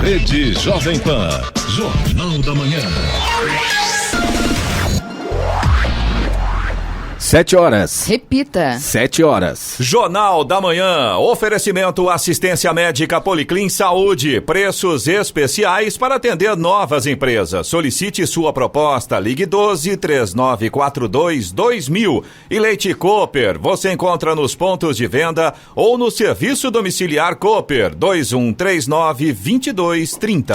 Rede Jovem Pan, Jornal da Manhã. 7 horas. Repita. 7 horas. Jornal da Manhã. Oferecimento assistência médica Policlin Saúde. Preços especiais para atender novas empresas. Solicite sua proposta. Ligue 12-3942-2000. E Leite Cooper. Você encontra nos pontos de venda ou no serviço domiciliar Cooper. 2139-2230.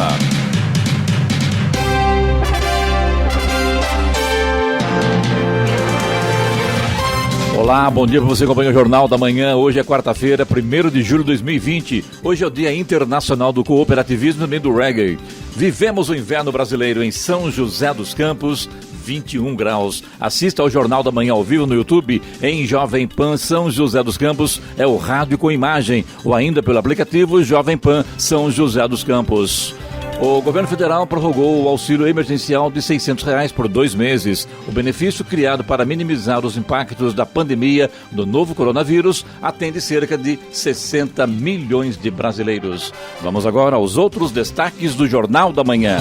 Olá, bom dia para você, acompanha o Jornal da Manhã. Hoje é quarta-feira, 1º de julho de 2020. Hoje é o Dia Internacional do Cooperativismo e também do Reggae. Vivemos o inverno brasileiro em São José dos Campos, 21 graus. Assista ao Jornal da Manhã ao vivo no YouTube em Jovem Pan São José dos Campos. É o rádio com imagem ou ainda pelo aplicativo Jovem Pan São José dos Campos. O governo federal prorrogou o auxílio emergencial de R$600 por 2 meses. O benefício, criado para minimizar os impactos da pandemia do novo coronavírus, atende cerca de 60 milhões de brasileiros. Vamos agora aos outros destaques do Jornal da Manhã.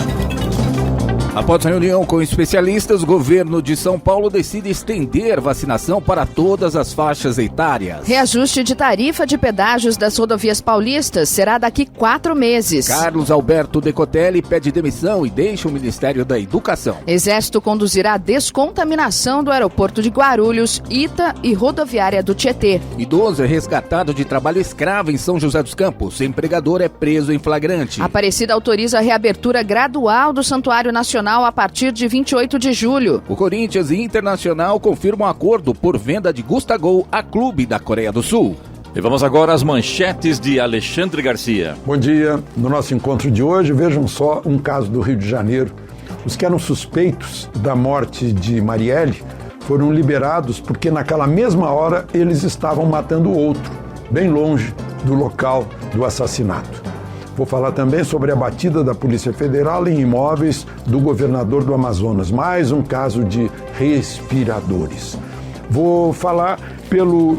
Após a reunião com especialistas, o governo de São Paulo decide estender vacinação para todas as faixas etárias. Reajuste de tarifa de pedágios das rodovias paulistas será daqui 4 meses. Carlos Alberto Decotelli pede demissão e deixa o Ministério da Educação. Exército conduzirá a descontaminação do aeroporto de Guarulhos, Ita e rodoviária do Tietê. Idoso é resgatado de trabalho escravo em São José dos Campos. Empregador é preso em flagrante. Aparecida autoriza a reabertura gradual do Santuário Nacional a partir de 28 de julho. O Corinthians e Internacional confirmam acordo por venda de Gustavo a clube da Coreia do Sul. E vamos agora às manchetes de Alexandre Garcia. Bom dia. No nosso encontro de hoje, vejam só um caso do Rio de Janeiro. Os que eram suspeitos da morte de Marielle foram liberados porque naquela mesma hora eles estavam matando outro, bem longe do local do assassinato. Vou falar também sobre a batida da Polícia Federal em imóveis do governador do Amazonas. Mais um caso de respiradores. Vou falar pelo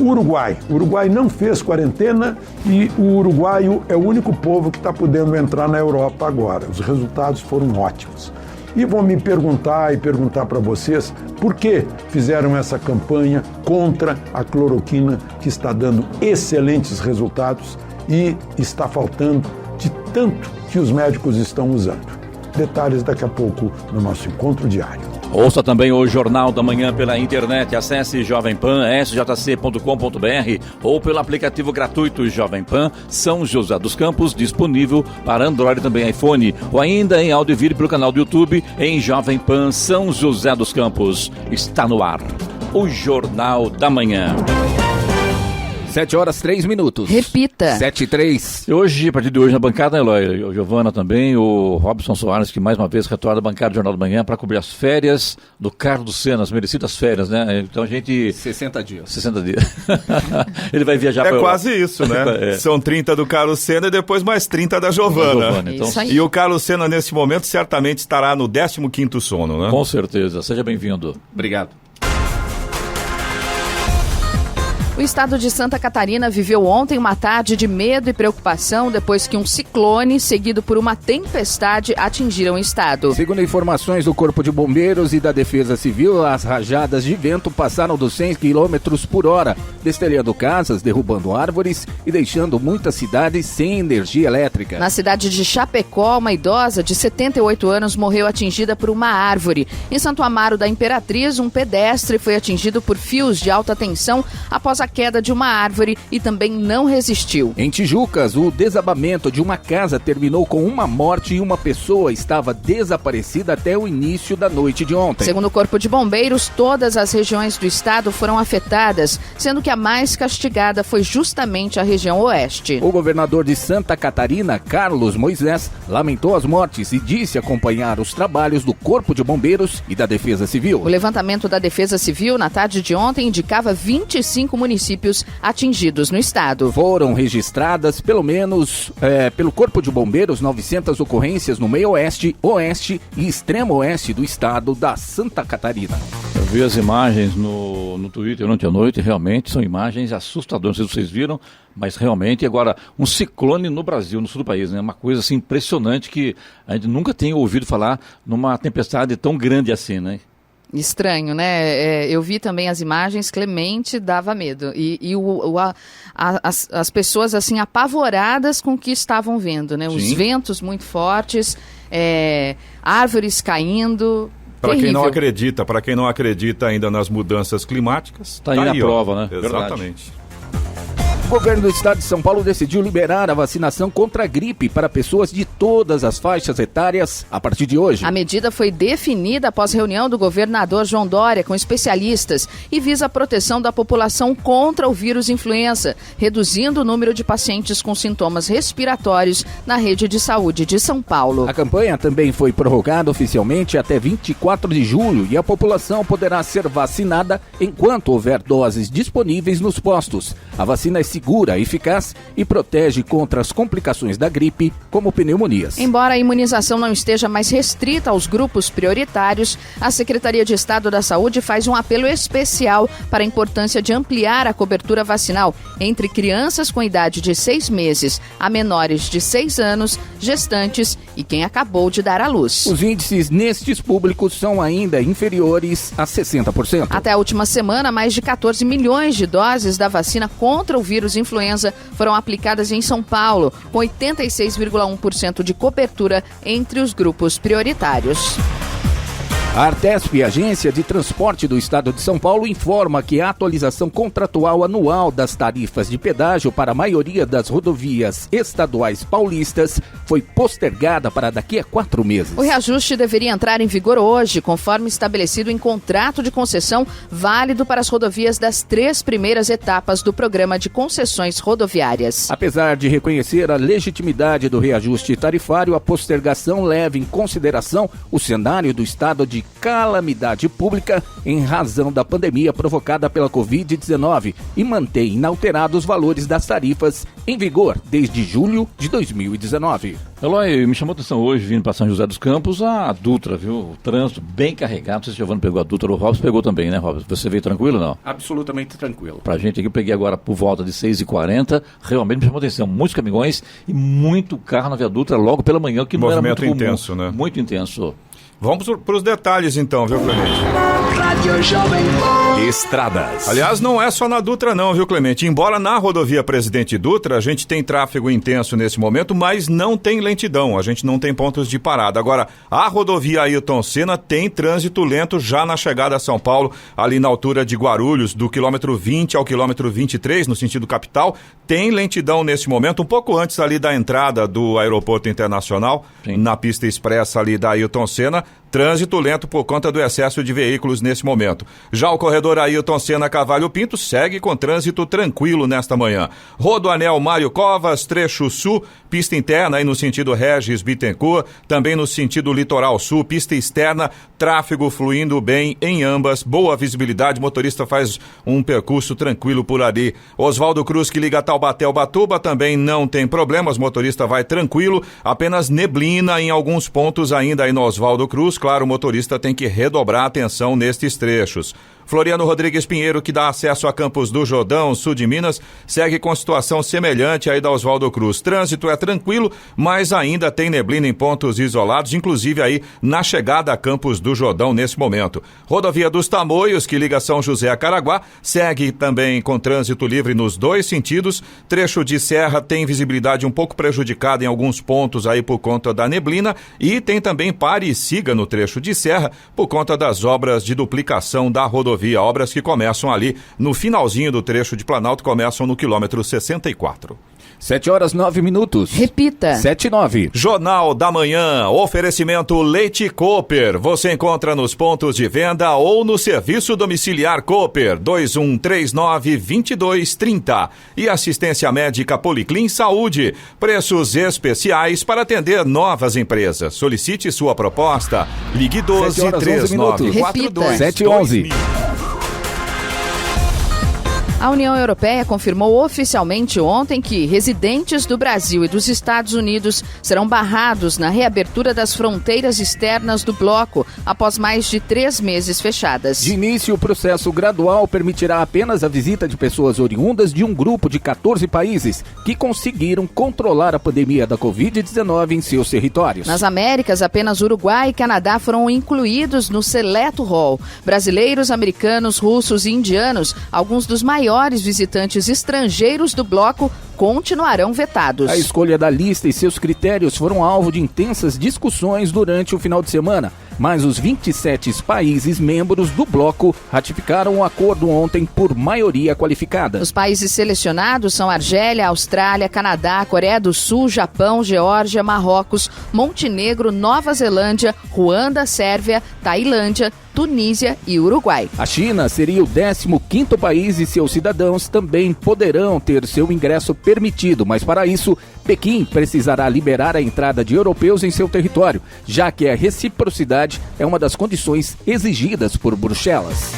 Uruguai. O Uruguai não fez quarentena e o uruguaio é o único povo que está podendo entrar na Europa agora. Os resultados foram ótimos. E vou me perguntar para vocês por que fizeram essa campanha contra a cloroquina, que está dando excelentes resultados e está faltando de tanto que os médicos estão usando. Detalhes daqui a pouco no nosso encontro diário. Ouça também o Jornal da Manhã pela internet. Acesse Jovem Pan, sjc.com.br ou pelo aplicativo gratuito Jovem Pan São José dos Campos, disponível para Android e também iPhone, ou ainda em áudio e vídeo pelo canal do YouTube em Jovem Pan São José dos Campos. Está no ar o Jornal da Manhã. 7 horas, 3 minutos. Repita. 7 e 3. Hoje, a partir de hoje, na bancada, Eloy, o Giovana também, o Robson Soares, que mais uma vez retorna da bancada do Jornal da Manhã para cobrir as férias do Carlos Senna, as merecidas férias, né? Então a gente... 60 dias. 60 dias. Ele vai viajar para... É quase isso, né? São 30 do Carlos Senna e depois mais 30 da Giovana. Então... E o Carlos Senna, nesse momento, certamente estará no 15º sono, né? Com certeza. Seja bem-vindo. Obrigado. O estado de Santa Catarina viveu ontem uma tarde de medo e preocupação depois que um ciclone, seguido por uma tempestade, atingiram o estado. Segundo informações do Corpo de Bombeiros e da Defesa Civil, as rajadas de vento passaram dos 100 km por hora, destelhando casas, derrubando árvores e deixando muitas cidades sem energia elétrica. Na cidade de Chapecó, uma idosa de 78 anos morreu atingida por uma árvore. Em Santo Amaro da Imperatriz, um pedestre foi atingido por fios de alta tensão após a queda de uma árvore e também não resistiu. Em Tijucas, o desabamento de uma casa terminou com uma morte e uma pessoa estava desaparecida até o início da noite de ontem. Segundo o Corpo de Bombeiros, todas as regiões do estado foram afetadas, sendo que a mais castigada foi justamente a região oeste. O governador de Santa Catarina, Carlos Moisés, lamentou as mortes e disse acompanhar os trabalhos do Corpo de Bombeiros e da Defesa Civil. O levantamento da Defesa Civil na tarde de ontem indicava 25 municípios atingidos no estado. Foram registradas, pelo menos, pelo Corpo de Bombeiros, 900 ocorrências no meio oeste, oeste e extremo oeste do estado da Santa Catarina. vi as imagens no Twitter ontem à noite, realmente são imagens assustadoras, não sei se vocês viram, mas realmente agora um ciclone no Brasil, no sul do país, né? Uma coisa assim impressionante que a gente nunca tem ouvido falar numa tempestade tão grande assim, né? Estranho, né? Eu vi também as imagens, Clemente dava medo. As pessoas assim apavoradas com o que estavam vendo, né? Sim. Os ventos muito fortes, árvores caindo. Para quem não acredita ainda nas mudanças climáticas, tá aí a prova, né? Exatamente. Verdade. O governo do estado de São Paulo decidiu liberar a vacinação contra a gripe para pessoas de todas as faixas etárias a partir de hoje. A medida foi definida após reunião do governador João Dória com especialistas e visa a proteção da população contra o vírus influenza, reduzindo o número de pacientes com sintomas respiratórios na rede de saúde de São Paulo. A campanha também foi prorrogada oficialmente até 24 de julho e a população poderá ser vacinada enquanto houver doses disponíveis nos postos. A vacina é segura, eficaz e protege contra as complicações da gripe, como pneumonias. Embora a imunização não esteja mais restrita aos grupos prioritários, a Secretaria de Estado da Saúde faz um apelo especial para a importância de ampliar a cobertura vacinal entre crianças com idade de 6 meses a menores de 6 anos, gestantes e quem acabou de dar à luz. Os índices nestes públicos são ainda inferiores a 60%. Até a última semana, mais de 14 milhões de doses da vacina contra o vírus influenza foram aplicadas em São Paulo, com 86,1% de cobertura entre os grupos prioritários. A Artesp, Agência de Transporte do Estado de São Paulo, informa que a atualização contratual anual das tarifas de pedágio para a maioria das rodovias estaduais paulistas foi postergada para daqui a 4 meses. O reajuste deveria entrar em vigor hoje, conforme estabelecido em contrato de concessão válido para as rodovias das 3 primeiras etapas do programa de concessões rodoviárias. Apesar de reconhecer a legitimidade do reajuste tarifário, a postergação leva em consideração o cenário do estado de calamidade pública em razão da pandemia provocada pela Covid-19 e mantém inalterados os valores das tarifas em vigor desde julho de 2019. Eloy, me chamou a atenção hoje, vindo para São José dos Campos, a Dutra, viu? O trânsito bem carregado. Não sei se o Giovanni pegou a Dutra, o Robson pegou também, né, Robson? Você veio tranquilo ou não? Absolutamente tranquilo. Pra gente aqui, eu peguei agora por volta de 6h40, realmente me chamou a atenção. Muitos caminhões e muito carro na Via Dutra logo pela manhã, que não era muito comum. Intenso, né? Muito intenso. Vamos para os detalhes então, viu, Clemente? Estradas. Aliás, não é só na Dutra não, viu, Clemente? Embora na rodovia Presidente Dutra a gente tem tráfego intenso nesse momento, mas não tem lentidão, a gente não tem pontos de parada. Agora, a rodovia Ailton Senna tem trânsito lento já na chegada a São Paulo, ali na altura de Guarulhos, do quilômetro 20 ao quilômetro 23, no sentido capital. Tem lentidão nesse momento, um pouco antes ali da entrada do Aeroporto Internacional, sim, na pista expressa ali da Ailton Senna. Trânsito lento por conta do excesso de veículos nesse momento. Já o corredor Ailton Senna Cavalho Pinto segue com trânsito tranquilo nesta manhã. Rodoanel Mário Covas, trecho sul, pista interna aí no sentido Regis Bittencourt, também no sentido litoral sul, pista externa, tráfego fluindo bem em ambas, boa visibilidade, motorista faz um percurso tranquilo por ali. Oswaldo Cruz, que liga Taubaté ao Batuba, também não tem problemas, motorista vai tranquilo, apenas neblina em alguns pontos ainda aí no Oswaldo Cruz. Claro, o motorista tem que redobrar a atenção nestes trechos. Floriano Rodrigues Pinheiro, que dá acesso a Campos do Jordão, sul de Minas, segue com situação semelhante aí da Oswaldo Cruz. Trânsito é tranquilo, mas ainda tem neblina em pontos isolados, inclusive aí na chegada a Campos do Jordão nesse momento. Rodovia dos Tamoios, que liga São José a Caraguá, segue também com trânsito livre nos dois sentidos. Trecho de serra tem visibilidade um pouco prejudicada em alguns pontos aí por conta da neblina e tem também pare e siga no trecho de serra por conta das obras de duplicação da rodovia. Obras que começam ali no finalzinho do trecho de Planalto, começam no quilômetro 64. 7h09. Repita. 7h09. Jornal da Manhã, oferecimento Leite Cooper. Você encontra nos pontos de venda ou no serviço domiciliar Cooper, 2139-2230. E assistência médica Policlin Saúde. Preços especiais para atender novas empresas. Solicite sua proposta. Ligue 12-3942. 7h11. A União Europeia confirmou oficialmente ontem que residentes do Brasil e dos Estados Unidos serão barrados na reabertura das fronteiras externas do bloco após mais de 3 meses fechadas. De início, o processo gradual permitirá apenas a visita de pessoas oriundas de um grupo de 14 países que conseguiram controlar a pandemia da Covid-19 em seus territórios. Nas Américas, apenas Uruguai e Canadá foram incluídos no seleto rol. Brasileiros, americanos, russos e indianos, alguns dos maiores visitantes estrangeiros do bloco, continuarão vetados. A escolha da lista e seus critérios foram alvo de intensas discussões durante o final de semana, mas os 27 países membros do bloco ratificaram o acordo ontem por maioria qualificada. Os países selecionados são Argélia, Austrália, Canadá, Coreia do Sul, Japão, Geórgia, Marrocos, Montenegro, Nova Zelândia, Ruanda, Sérvia, Tailândia, Tunísia e Uruguai. A China seria o 15º país e seus cidadãos também poderão ter seu ingresso permitido, mas para isso, Pequim precisará liberar a entrada de europeus em seu território, já que a reciprocidade é uma das condições exigidas por Bruxelas.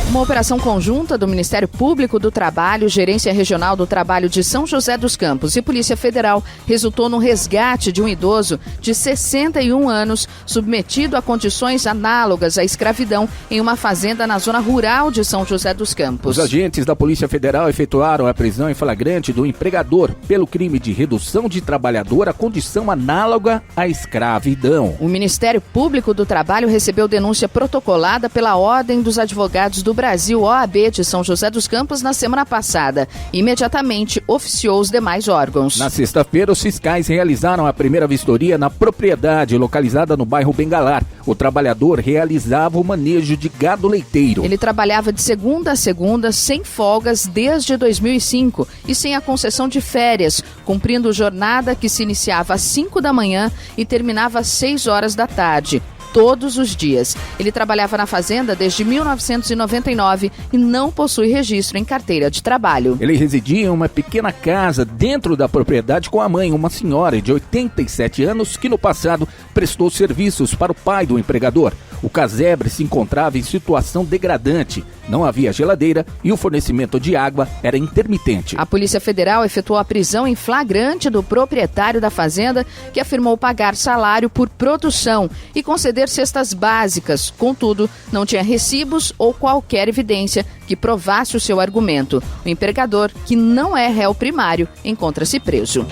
Uma operação conjunta do Ministério Público do Trabalho, Gerência Regional do Trabalho de São José dos Campos e Polícia Federal resultou no resgate de um idoso de 61 anos submetido a condições análogas à escravidão em uma fazenda na zona rural de São José dos Campos. Os agentes da Polícia Federal efetuaram a prisão em flagrante do empregador pelo crime de redução de trabalhador à condição análoga à escravidão. O Ministério Público do Trabalho recebeu denúncia protocolada pela Ordem dos Advogados do Brasil, OAB de São José dos Campos, na semana passada. Imediatamente oficiou os demais órgãos. Na sexta-feira, os fiscais realizaram a primeira vistoria na propriedade localizada no bairro Bengalar. O trabalhador realizava o manejo de gado leiteiro. Ele trabalhava de segunda a segunda, sem folgas, desde 2005 e sem a concessão de férias, cumprindo jornada que se iniciava às 5 da manhã e terminava às 6 horas da tarde. Todos os dias. Ele trabalhava na fazenda desde 1999 e não possui registro em carteira de trabalho. Ele residia em uma pequena casa dentro da propriedade com a mãe, uma senhora de 87 anos que no passado prestou serviços para o pai do empregador. O casebre se encontrava em situação degradante. Não havia geladeira e o fornecimento de água era intermitente. A Polícia Federal efetuou a prisão em flagrante do proprietário da fazenda, que afirmou pagar salário por produção e conceder cestas básicas. Contudo, não tinha recibos ou qualquer evidência que provasse o seu argumento. O empregador, que não é réu primário, encontra-se preso.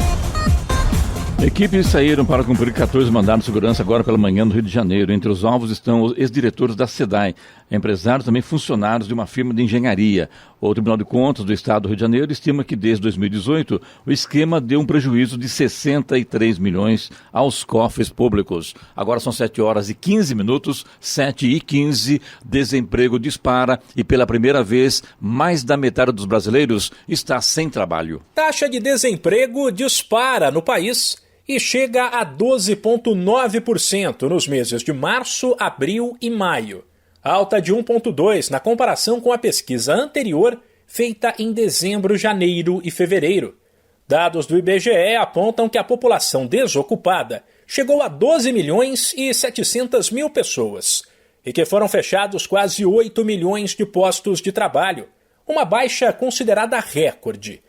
Equipes saíram para cumprir 14 mandados de segurança agora pela manhã no Rio de Janeiro. Entre os alvos estão os ex-diretores da SEDAI, empresários também funcionários de uma firma de engenharia. O Tribunal de Contas do Estado do Rio de Janeiro estima que desde 2018 o esquema deu um prejuízo de 63 milhões aos cofres públicos. Agora são 7h15, 7h15, desemprego dispara e pela primeira vez mais da metade dos brasileiros está sem trabalho. Taxa de desemprego dispara no país e chega a 12,9% nos meses de março, abril e maio. Alta de 1,2% na comparação com a pesquisa anterior, feita em dezembro, janeiro e fevereiro. Dados do IBGE apontam que a população desocupada chegou a 12 milhões e 700 mil pessoas e que foram fechados quase 8 milhões de postos de trabalho, uma baixa considerada recorde.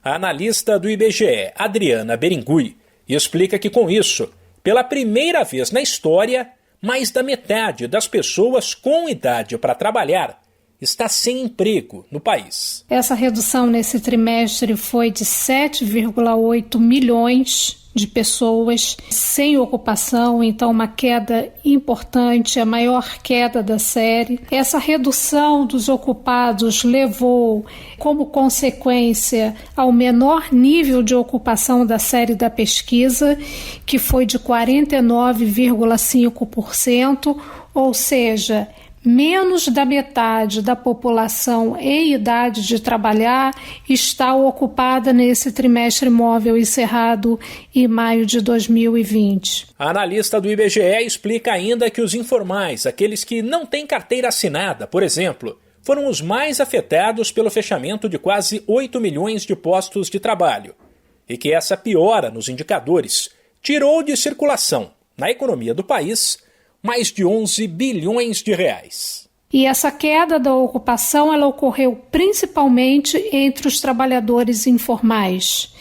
A analista do IBGE, Adriana Berengui, explica que com isso, pela primeira vez na história, mais da metade das pessoas com idade para trabalhar está sem emprego no país. Essa redução nesse trimestre foi de 7,8 milhões de pessoas sem ocupação, então uma queda importante, a maior queda da série. Essa redução dos ocupados levou como consequência ao menor nível de ocupação da série da pesquisa, que foi de 49,5%, ou seja, menos da metade da população em idade de trabalhar está ocupada nesse trimestre móvel encerrado em maio de 2020. A analista do IBGE explica ainda que os informais, aqueles que não têm carteira assinada, por exemplo, foram os mais afetados pelo fechamento de quase 8 milhões de postos de trabalho e que essa piora nos indicadores tirou de circulação, na economia do país, mais de 11 bilhões de reais. E essa queda da ocupação ela ocorreu principalmente entre os trabalhadores informais.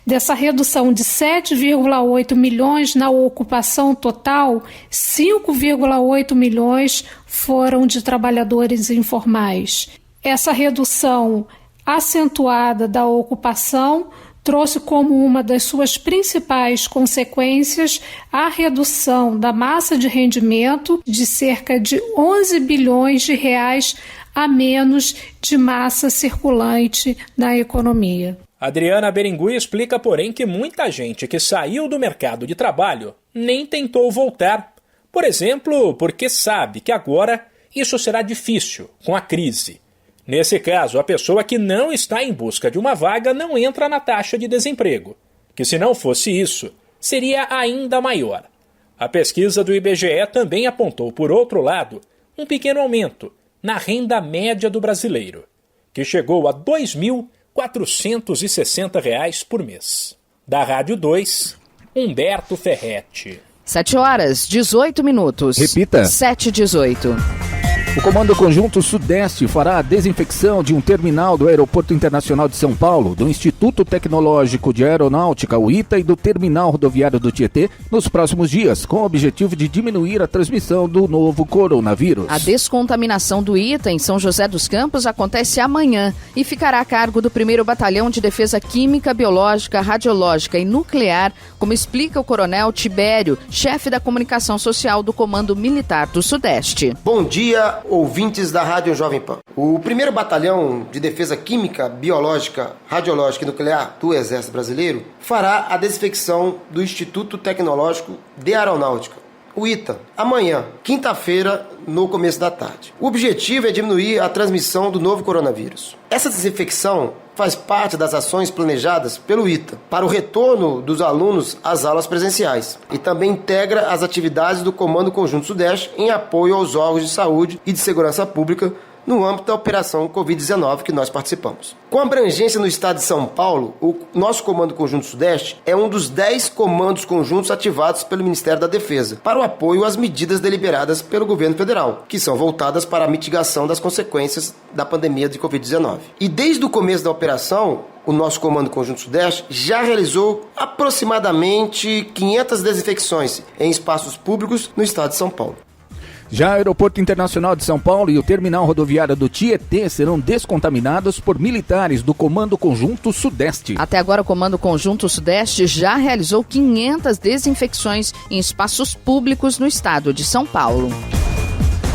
Dessa redução de 7,8 milhões na ocupação total, 5,8 milhões foram de trabalhadores informais. Essa redução acentuada da ocupação trouxe como uma das suas principais consequências a redução da massa de rendimento de cerca de 11 bilhões de reais a menos de massa circulante na economia. Adriana Berengui explica, porém, que muita gente que saiu do mercado de trabalho nem tentou voltar. Por exemplo, porque sabe que agora isso será difícil com a crise. Nesse caso, a pessoa que não está em busca de uma vaga não entra na taxa de desemprego, que se não fosse isso, seria ainda maior. A pesquisa do IBGE também apontou, por outro lado, um pequeno aumento na renda média do brasileiro, que chegou a R$ 2.460 por mês. Da Rádio 2, Humberto Ferretti. 7h18. Repita. 7h18. O Comando Conjunto Sudeste fará a desinfecção de um terminal do Aeroporto Internacional de São Paulo, do Instituto Tecnológico de Aeronáutica, o ITA, e do Terminal Rodoviário do Tietê nos próximos dias, com o objetivo de diminuir a transmissão do novo coronavírus. A descontaminação do ITA em São José dos Campos acontece amanhã e ficará a cargo do 1º Batalhão de Defesa Química, Biológica, Radiológica e Nuclear, como explica o Coronel Tibério, chefe da comunicação social do Comando Militar do Sudeste. Bom dia, ouvintes da Rádio Jovem Pan. O 1º Batalhão de Defesa Química, Biológica, Radiológica e Nuclear do Exército Brasileiro fará a desinfecção do Instituto Tecnológico de Aeronáutica, o ITA, amanhã, quinta-feira, no começo da tarde. O objetivo é diminuir a transmissão do novo coronavírus. Essa desinfecção faz parte das ações planejadas pelo ITA para o retorno dos alunos às aulas presenciais e também integra as atividades do Comando Conjunto Sudeste em apoio aos órgãos de saúde e de segurança pública no âmbito da Operação Covid-19 que nós participamos. Com abrangência no estado de São Paulo, o nosso Comando Conjunto Sudeste é um dos 10 comandos conjuntos ativados pelo Ministério da Defesa para o apoio às medidas deliberadas pelo governo federal, que são voltadas para a mitigação das consequências da pandemia de Covid-19. E desde o começo da operação, o nosso Comando Conjunto Sudeste já realizou aproximadamente 500 desinfecções em espaços públicos no estado de São Paulo. Já o Aeroporto Internacional de São Paulo e o Terminal Rodoviário do Tietê serão descontaminados por militares do Comando Conjunto Sudeste. Até agora, o Comando Conjunto Sudeste já realizou 500 desinfecções em espaços públicos no estado de São Paulo.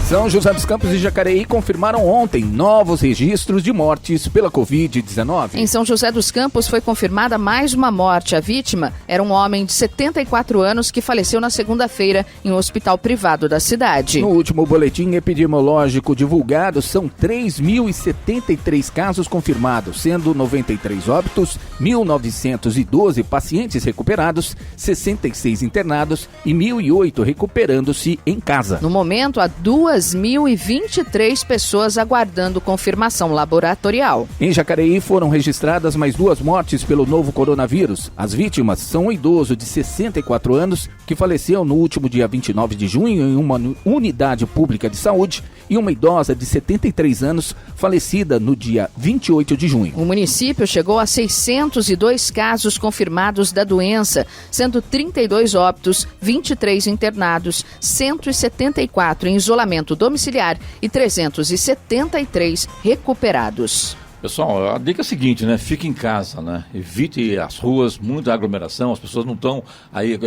São José dos Campos e Jacareí confirmaram ontem novos registros de mortes pela Covid-19. Em São José dos Campos foi confirmada mais uma morte. A vítima era um homem de 74 anos que faleceu na segunda-feira em um hospital privado da cidade. No último boletim epidemiológico divulgado, são 3.073 casos confirmados, sendo 93 óbitos, 1.912 pacientes recuperados, 66 internados e 1.008 recuperando-se em casa. No momento, há 2.023 pessoas aguardando confirmação laboratorial. Em Jacareí foram registradas mais 2 mortes pelo novo coronavírus. As vítimas são um idoso de 64 anos que faleceu no último dia 29 de junho em uma unidade pública de saúde e uma idosa de 73 anos falecida no dia 28 de junho. O município chegou a 602 casos confirmados da doença, sendo 32 óbitos, 23 internados, 174 em isolamento domiciliar e 373 recuperados. Pessoal, a dica é a seguinte, né? Fique em casa, né? Evite as ruas, muita aglomeração, as pessoas não estão aí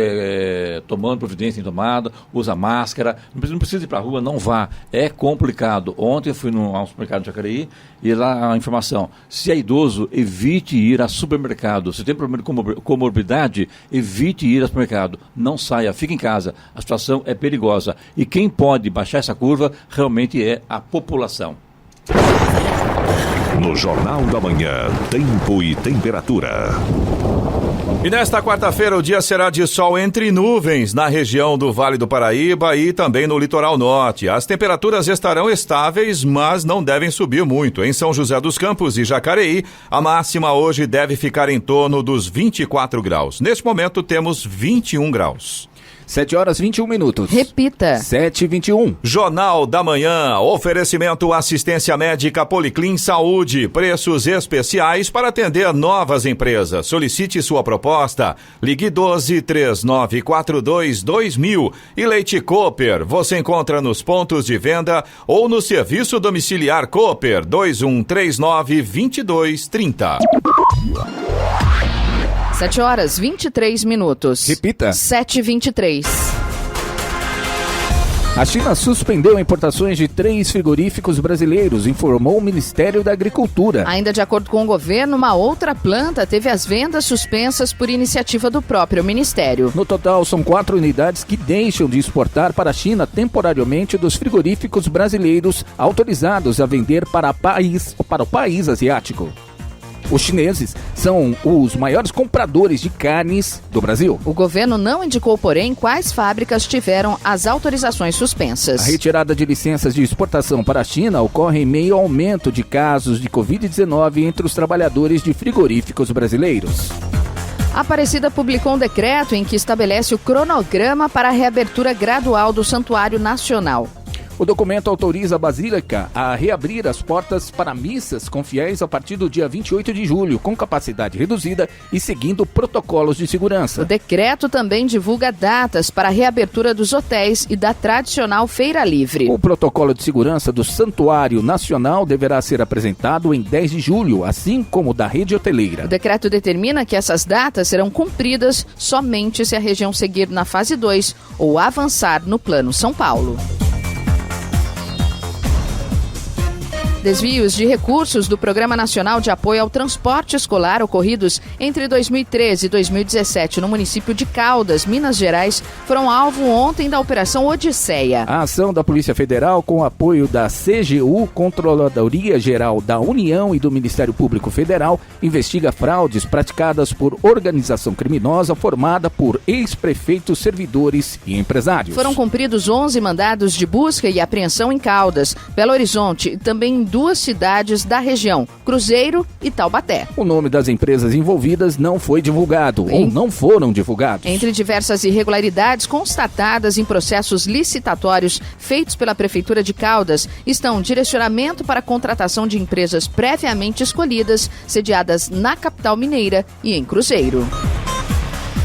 tomando providência em tomada, usa máscara, não precisa ir para a rua, não vá, é complicado. Ontem eu fui ao supermercado de Jacareí e lá a informação, se é idoso, evite ir a supermercado, se tem problema de comorbidade, evite ir ao supermercado, não saia, fique em casa, a situação é perigosa e quem pode baixar essa curva realmente é a população. No Jornal da Manhã, tempo e temperatura. E nesta quarta-feira o dia será de sol entre nuvens na região do Vale do Paraíba e também no litoral norte. As temperaturas estarão estáveis, mas não devem subir muito. Em São José dos Campos e Jacareí, a máxima hoje deve ficar em torno dos 24 graus. Neste momento temos 21 graus. 7h21. Repita. 7h21. Jornal da Manhã, oferecimento assistência médica Policlin Saúde, preços especiais para atender novas empresas. Solicite sua proposta, ligue 12-3942-2000 e Leite Cooper, você encontra nos pontos de venda ou no serviço domiciliar Cooper 2139-2230. 7h23. Repita. 7h23. A China suspendeu importações de 3 frigoríficos brasileiros, informou o Ministério da Agricultura. Ainda de acordo com o governo, uma outra planta teve as vendas suspensas por iniciativa do próprio Ministério. No total, são 4 unidades que deixam de exportar para a China temporariamente dos frigoríficos brasileiros autorizados a vender para o país asiático. Os chineses são os maiores compradores de carnes do Brasil. O governo não indicou, porém, quais fábricas tiveram as autorizações suspensas. A retirada de licenças de exportação para a China ocorre em meio ao aumento de casos de Covid-19 entre os trabalhadores de frigoríficos brasileiros. A Aparecida publicou um decreto em que estabelece o cronograma para a reabertura gradual do Santuário Nacional. O documento autoriza a Basílica a reabrir as portas para missas com fiéis a partir do dia 28 de julho, com capacidade reduzida e seguindo protocolos de segurança. O decreto também divulga datas para a reabertura dos hotéis e da tradicional Feira Livre. O protocolo de segurança do Santuário Nacional deverá ser apresentado em 10 de julho, assim como o da rede hoteleira. O decreto determina que essas datas serão cumpridas somente se a região seguir na fase 2 ou avançar no Plano São Paulo. Desvios de recursos do Programa Nacional de Apoio ao Transporte Escolar ocorridos entre 2013 e 2017 no município de Caldas, Minas Gerais, foram alvo ontem da Operação Odisseia. A ação da Polícia Federal, com apoio da CGU, Controladoria Geral da União e do Ministério Público Federal, investiga fraudes praticadas por organização criminosa formada por ex-prefeitos, servidores e empresários. Foram cumpridos 11 mandados de busca e apreensão em Caldas, Belo Horizonte e também em 2 cidades da região, Cruzeiro e Taubaté. O nome das empresas envolvidas não foi divulgado ou não foram divulgados. Entre diversas irregularidades constatadas em processos licitatórios feitos pela Prefeitura de Caldas estão direcionamento para a contratação de empresas previamente escolhidas, sediadas na capital mineira e em Cruzeiro.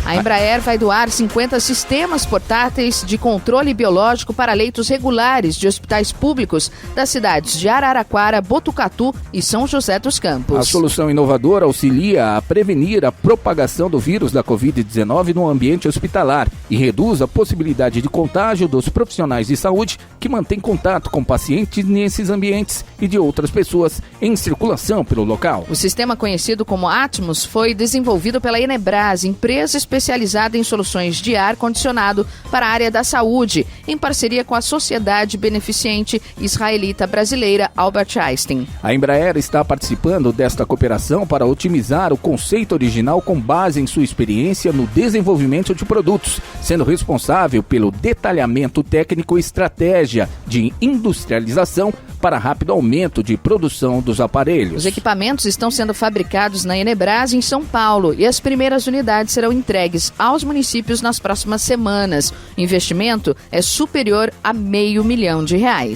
A Embraer vai doar 50 sistemas portáteis de controle biológico para leitos regulares de hospitais públicos das cidades de Araraquara, Botucatu e São José dos Campos. A solução inovadora auxilia a prevenir a propagação do vírus da Covid-19 no ambiente hospitalar e reduz a possibilidade de contágio dos profissionais de saúde que mantêm contato com pacientes nesses ambientes e de outras pessoas em circulação pelo local. O sistema conhecido como Atmos foi desenvolvido pela Enebras, empresa especializada em soluções de ar-condicionado para a área da saúde, em parceria com a Sociedade Beneficente Israelita Brasileira Albert Einstein. A Embraer está participando desta cooperação para otimizar o conceito original com base em sua experiência no desenvolvimento de produtos, sendo responsável pelo detalhamento técnico e estratégia de industrialização para rápido aumento de produção dos aparelhos. Os equipamentos estão sendo fabricados na Enebras em São Paulo e as primeiras unidades serão entregues aos municípios nas próximas semanas. O investimento é superior a R$500 milhão.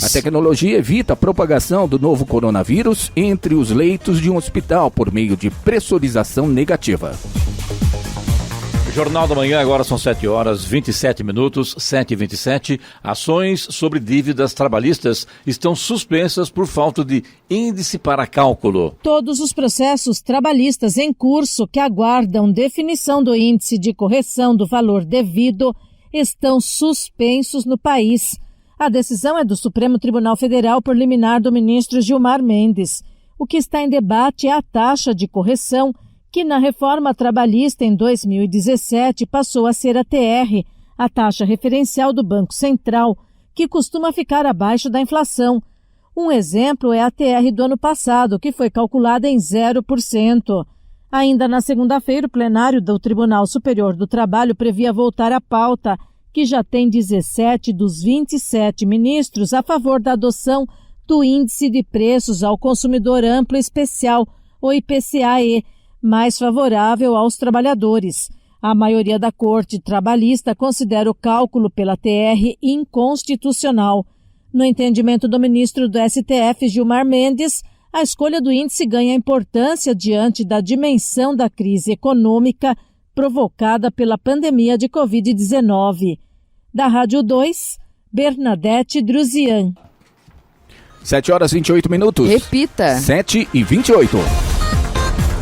A tecnologia evita a propagação do novo coronavírus entre os leitos de um hospital por meio de pressurização negativa. Jornal da Manhã, agora são 7h27, 7h27. Ações sobre dívidas trabalhistas estão suspensas por falta de índice para cálculo. Todos os processos trabalhistas em curso que aguardam definição do índice de correção do valor devido estão suspensos no país. A decisão é do Supremo Tribunal Federal por liminar do ministro Gilmar Mendes. O que está em debate é a taxa de correção, que na reforma trabalhista em 2017 passou a ser a TR, a taxa referencial do Banco Central, que costuma ficar abaixo da inflação. Um exemplo é a TR do ano passado, que foi calculada em 0%. Ainda na segunda-feira, o plenário do Tribunal Superior do Trabalho previa voltar à pauta, que já tem 17 dos 27 ministros a favor da adoção do Índice de Preços ao Consumidor Amplo Especial, ou IPCA-E, mais favorável aos trabalhadores. A maioria da Corte Trabalhista considera o cálculo pela TR inconstitucional. No entendimento do ministro do STF, Gilmar Mendes, a escolha do índice ganha importância diante da dimensão da crise econômica provocada pela pandemia de Covid-19. Da Rádio 2, Bernadette Druzian. 7h28. Repita. 7h28.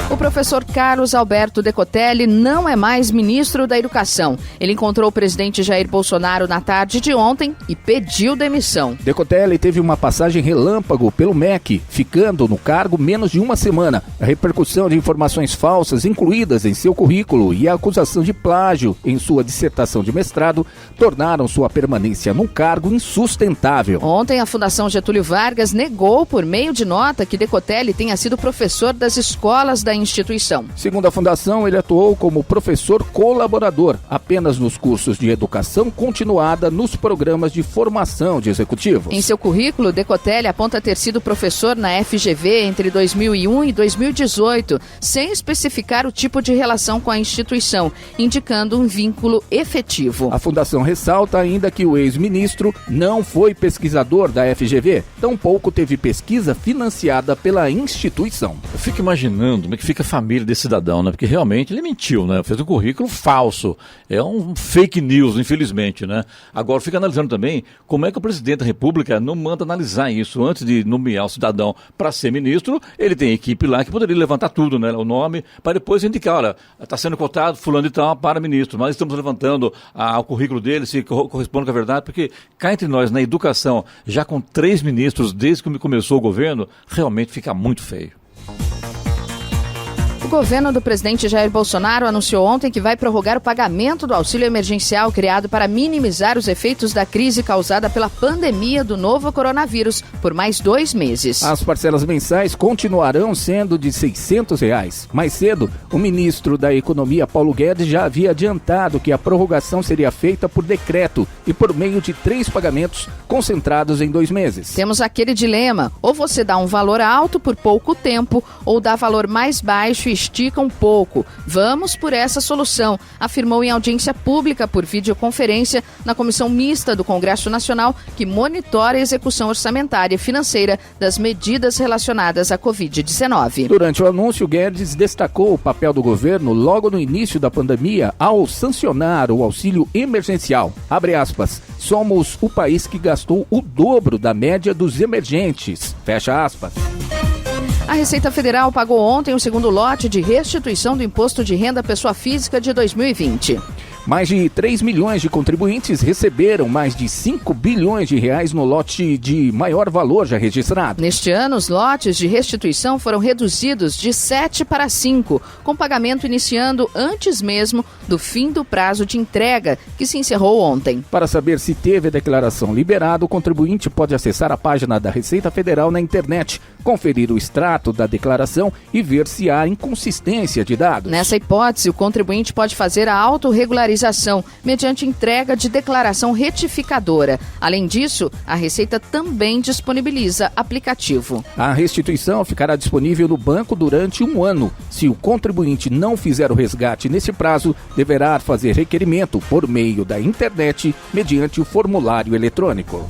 O professor Carlos Alberto Decotelli não é mais ministro da Educação. Ele encontrou o presidente Jair Bolsonaro na tarde de ontem e pediu demissão. Decotelli teve uma passagem relâmpago pelo MEC, ficando no cargo menos de uma semana. A repercussão de informações falsas incluídas em seu currículo e a acusação de plágio em sua dissertação de mestrado tornaram sua permanência no cargo insustentável. Ontem, a Fundação Getúlio Vargas negou, por meio de nota, que Decotelli tenha sido professor das escolas da instituição. Segundo a Fundação, ele atuou como professor colaborador, apenas nos cursos de educação continuada nos programas de formação de executivos. Em seu currículo, Decotelli aponta ter sido professor na FGV entre 2001 e 2018, sem especificar o tipo de relação com a instituição, indicando um vínculo efetivo. A Fundação ressalta ainda que o ex-ministro não foi pesquisador da FGV, tampouco teve pesquisa financiada pela instituição. Eu fico imaginando como é que fica a família desse cidadão, né? Porque realmente ele mentiu, né? Fez um currículo falso. É um fake news, infelizmente, né? Agora, fica analisando também como é que o presidente da República não manda analisar isso. Antes de nomear o cidadão para ser ministro, ele tem equipe lá que poderia levantar tudo, né? O nome, para depois indicar, olha, está sendo cotado fulano e tal para ministro, mas estamos levantando o currículo dele, se corresponde com a verdade, porque cá entre nós, na educação, já com 3 ministros desde que começou o governo, realmente fica muito feio. O governo do presidente Jair Bolsonaro anunciou ontem que vai prorrogar o pagamento do auxílio emergencial criado para minimizar os efeitos da crise causada pela pandemia do novo coronavírus por mais 2 meses. As parcelas mensais continuarão sendo de R$ 600. Mais cedo, o ministro da Economia, Paulo Guedes, já havia adiantado que a prorrogação seria feita por decreto e por meio de 3 pagamentos concentrados em 2 meses. Temos aquele dilema, ou você dá um valor alto por pouco tempo, ou dá valor mais baixo e estica um pouco. Vamos por essa solução, afirmou em audiência pública por videoconferência na Comissão Mista do Congresso Nacional, que monitora a execução orçamentária e financeira das medidas relacionadas à Covid-19. Durante o anúncio, Guedes destacou o papel do governo logo no início da pandemia ao sancionar o auxílio emergencial. Abre aspas, somos o país que gastou o dobro da média dos emergentes. Fecha aspas. A Receita Federal pagou ontem o segundo lote de restituição do Imposto de Renda à Pessoa Física de 2020. Mais de 3 milhões de contribuintes receberam mais de 5 bilhões de reais no lote de maior valor já registrado. Neste ano, os lotes de restituição foram reduzidos de 7 para 5, com pagamento iniciando antes mesmo do fim do prazo de entrega, que se encerrou ontem. Para saber se teve a declaração liberada, o contribuinte pode acessar a página da Receita Federal na internet, conferir o extrato da declaração e ver se há inconsistência de dados. Nessa hipótese, o contribuinte pode fazer a autorregularização mediante entrega de declaração retificadora. Além disso, a Receita também disponibiliza aplicativo. A restituição ficará disponível no banco durante 1 ano. Se o contribuinte não fizer o resgate nesse prazo, deverá fazer requerimento por meio da internet mediante o formulário eletrônico.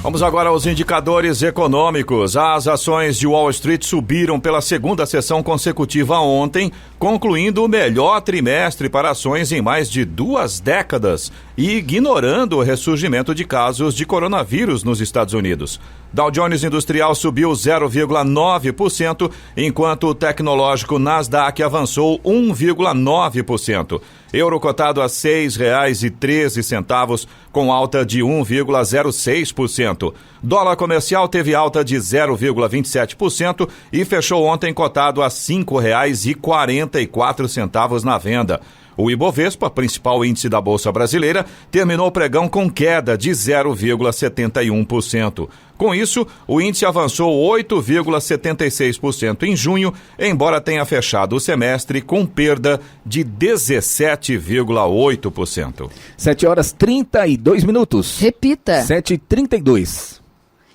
Vamos agora aos indicadores econômicos. As ações de Wall Street subiram pela segunda sessão consecutiva ontem, concluindo o melhor trimestre para ações em mais de 2 décadas e ignorando o ressurgimento de casos de coronavírus nos Estados Unidos. Dow Jones Industrial subiu 0,9%, enquanto o tecnológico Nasdaq avançou 1,9%. Euro cotado a R$ 6,13, com alta de 1,06%. Dólar comercial teve alta de 0,27% e fechou ontem cotado a R$ 5,44 na venda. O Ibovespa, principal índice da Bolsa Brasileira, terminou o pregão com queda de 0,71%. Com isso, o índice avançou 8,76% em junho, embora tenha fechado o semestre com perda de 17,8%. 7h32. Repita. 7h32.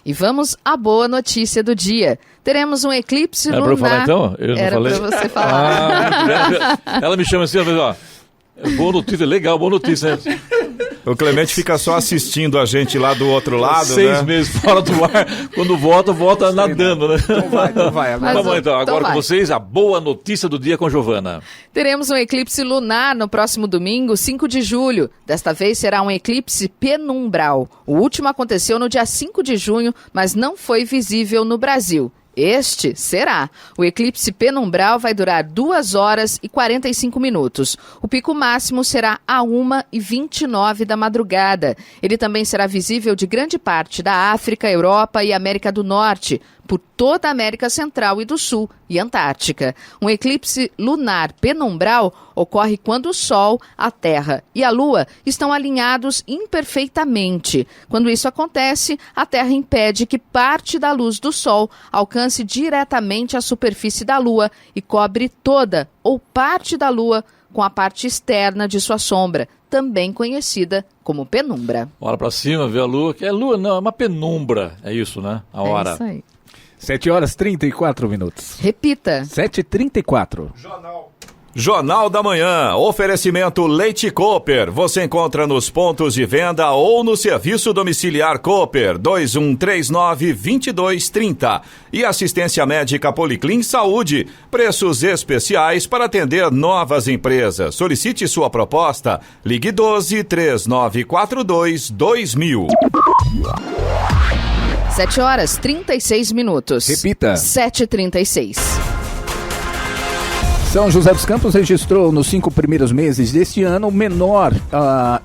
E vamos à boa notícia do dia. Teremos um eclipse lunar. Era pra eu falar então? Eu não Era falei? pra você falar. Ela me chama assim, ó. Boa notícia, legal, boa notícia. Né? O Clemente fica só assistindo a gente lá do outro lado, 6 meses fora do ar. Quando volta nadando, né? Não vai. Tá bom, então. Agora com vocês, a boa notícia do dia com Giovana. Teremos um eclipse lunar no próximo domingo, 5 de julho. Desta vez será um eclipse penumbral. O último aconteceu no dia 5 de junho, mas não foi visível no Brasil. Este será. O eclipse penumbral vai durar 2 horas e 45 minutos. O pico máximo será a 1h29 da madrugada. Ele também será visível de grande parte da África, Europa e América do Norte, por toda a América Central e do Sul e Antártica. Um eclipse lunar penumbral ocorre quando o Sol, a Terra e a Lua estão alinhados imperfeitamente. Quando isso acontece, a Terra impede que parte da luz do Sol alcance diretamente a superfície da Lua e cobre toda ou parte da Lua com a parte externa de sua sombra, também conhecida como penumbra. Olha pra cima, vê a Lua, que é Lua não, é uma penumbra, é isso, né? A hora. É isso aí. 7 horas e 34 minutos. Repita. 7h34. Jornal da Manhã, oferecimento Leite Cooper. Você encontra nos pontos de venda ou no serviço domiciliar Cooper, 2139-2230. E assistência médica Policlin Saúde, preços especiais para atender novas empresas. Solicite sua proposta, ligue 12-3942-2000. 7 horas 36 minutos. Repita. 7h36. São José dos Campos registrou nos 5 primeiros meses deste ano o menor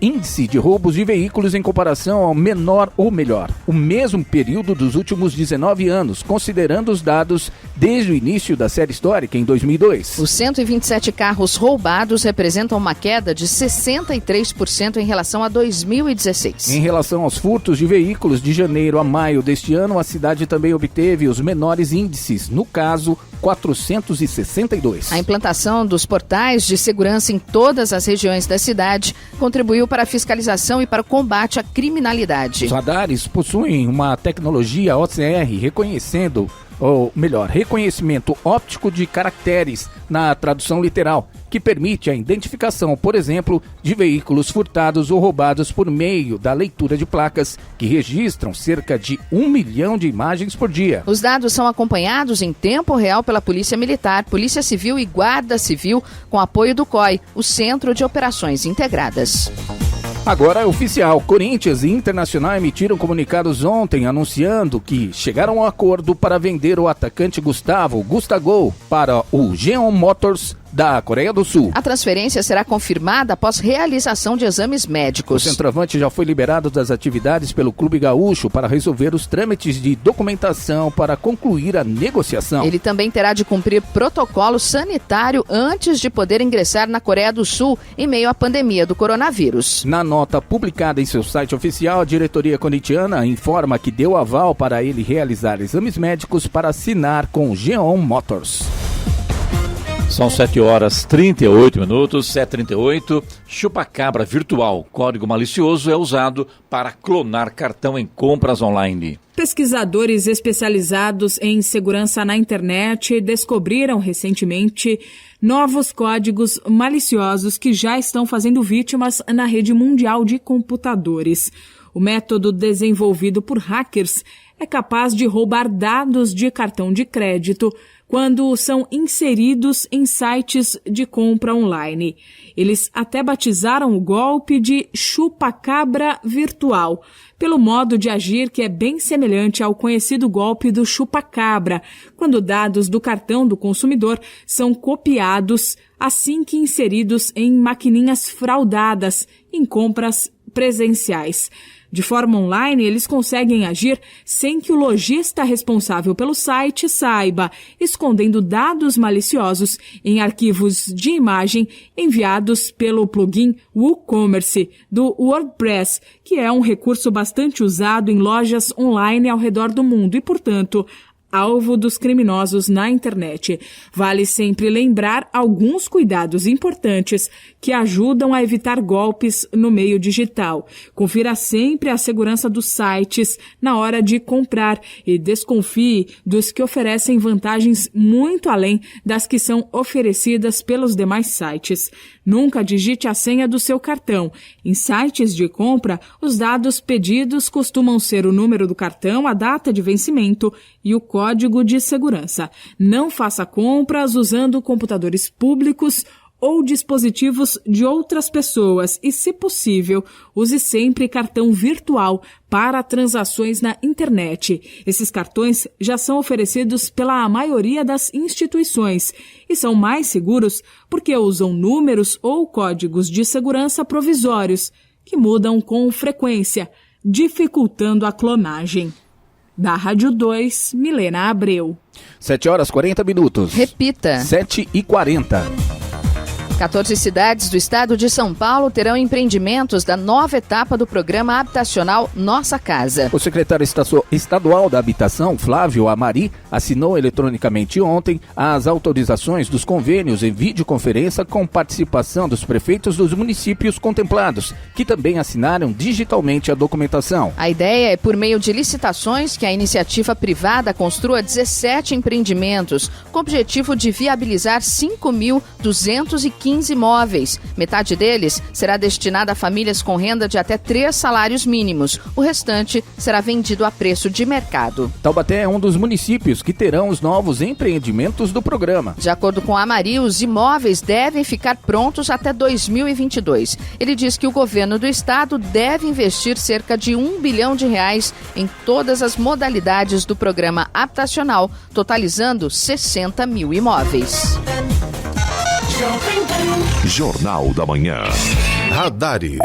índice de roubos de veículos em comparação ao menor ou melhor, o mesmo período dos últimos 19 anos, considerando os dados desde o início da série histórica em 2002. Os 127 carros roubados representam uma queda de 63% em relação a 2016. Em relação aos furtos de veículos de janeiro a maio deste ano, a cidade também obteve os menores índices, no caso, 462. A implantação dos portais de segurança em todas as regiões da cidade contribuiu para a fiscalização e para o combate à criminalidade. Os radares possuem uma tecnologia OCR reconhecimento óptico de caracteres na tradução literal, que permite a identificação, por exemplo, de veículos furtados ou roubados por meio da leitura de placas, que registram cerca de 1 milhão de imagens por dia. Os dados são acompanhados em tempo real pela Polícia Militar, Polícia Civil e Guarda Civil, com apoio do COI, o Centro de Operações Integradas. Agora é oficial, Corinthians e Internacional emitiram comunicados ontem anunciando que chegaram a um acordo para vender o atacante Gustavo para o Geon Motors da Coreia do Sul. A transferência será confirmada após realização de exames médicos. O centroavante já foi liberado das atividades pelo Clube Gaúcho para resolver os trâmites de documentação para concluir a negociação. Ele também terá de cumprir protocolo sanitário antes de poder ingressar na Coreia do Sul em meio à pandemia do coronavírus. Na nota publicada em seu site oficial, a diretoria corintiana informa que deu aval para ele realizar exames médicos para assinar com o Geon Motors. São 7 horas 38 minutos, 7h38. Chupa-cabra virtual, código malicioso, é usado para clonar cartão em compras online. Pesquisadores especializados em segurança na internet descobriram recentemente novos códigos maliciosos que já estão fazendo vítimas na rede mundial de computadores. O método desenvolvido por hackers é capaz de roubar dados de cartão de crédito quando são inseridos em sites de compra online. Eles até batizaram o golpe de chupa-cabra virtual, pelo modo de agir que é bem semelhante ao conhecido golpe do chupa-cabra, quando dados do cartão do consumidor são copiados assim que inseridos em maquininhas fraudadas em compras presenciais. De forma online, eles conseguem agir sem que o lojista responsável pelo site saiba, escondendo dados maliciosos em arquivos de imagem enviados pelo plugin WooCommerce do WordPress, que é um recurso bastante usado em lojas online ao redor do mundo e, portanto, alvo dos criminosos na internet. Vale sempre lembrar alguns cuidados importantes que ajudam a evitar golpes no meio digital. Confira sempre a segurança dos sites na hora de comprar e desconfie dos que oferecem vantagens muito além das que são oferecidas pelos demais sites. Nunca digite a senha do seu cartão. Em sites de compra, os dados pedidos costumam ser o número do cartão, a data de vencimento e o código de segurança. Não faça compras usando computadores públicos ou dispositivos de outras pessoas e, se possível, use sempre cartão virtual para transações na internet. Esses cartões já são oferecidos pela maioria das instituições e são mais seguros porque usam números ou códigos de segurança provisórios que mudam com frequência, dificultando a clonagem. Da Rádio 2, Milena Abreu. 7h40. Repita. 7h40. 14 cidades do estado de São Paulo terão empreendimentos da nova etapa do programa habitacional Nossa Casa. O secretário estadual da Habitação, Flávio Amari, assinou eletronicamente ontem as autorizações dos convênios em videoconferência com participação dos prefeitos dos municípios contemplados, que também assinaram digitalmente a documentação. A ideia é, por meio de licitações, que a iniciativa privada construa 17 empreendimentos, com o objetivo de viabilizar 5.215 imóveis. Metade deles será destinada a famílias com renda de até 3 salários mínimos. O restante será vendido a preço de mercado. Taubaté é um dos municípios que terão os novos empreendimentos do programa. De acordo com a Amari, os imóveis devem ficar prontos até 2022. Ele diz que o governo do estado deve investir cerca de R$1 bilhão em todas as modalidades do programa habitacional, totalizando 60 mil imóveis. Jornal da Manhã. Radares.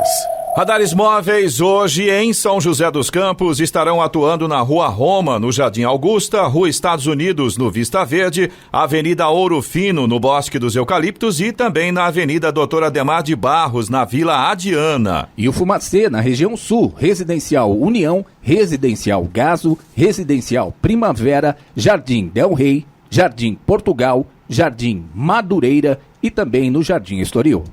Radares móveis hoje em São José dos Campos estarão atuando na Rua Roma, no Jardim Augusta, Rua Estados Unidos, no Vista Verde, Avenida Ouro Fino, no Bosque dos Eucaliptos e também na Avenida Doutor Ademar de Barros, na Vila Adiana. E o Fumacê, na região sul, Residencial União, Residencial Gaso, Residencial Primavera, Jardim Del Rey, Jardim Portugal, Jardim Madureira e também no Jardim Estoril.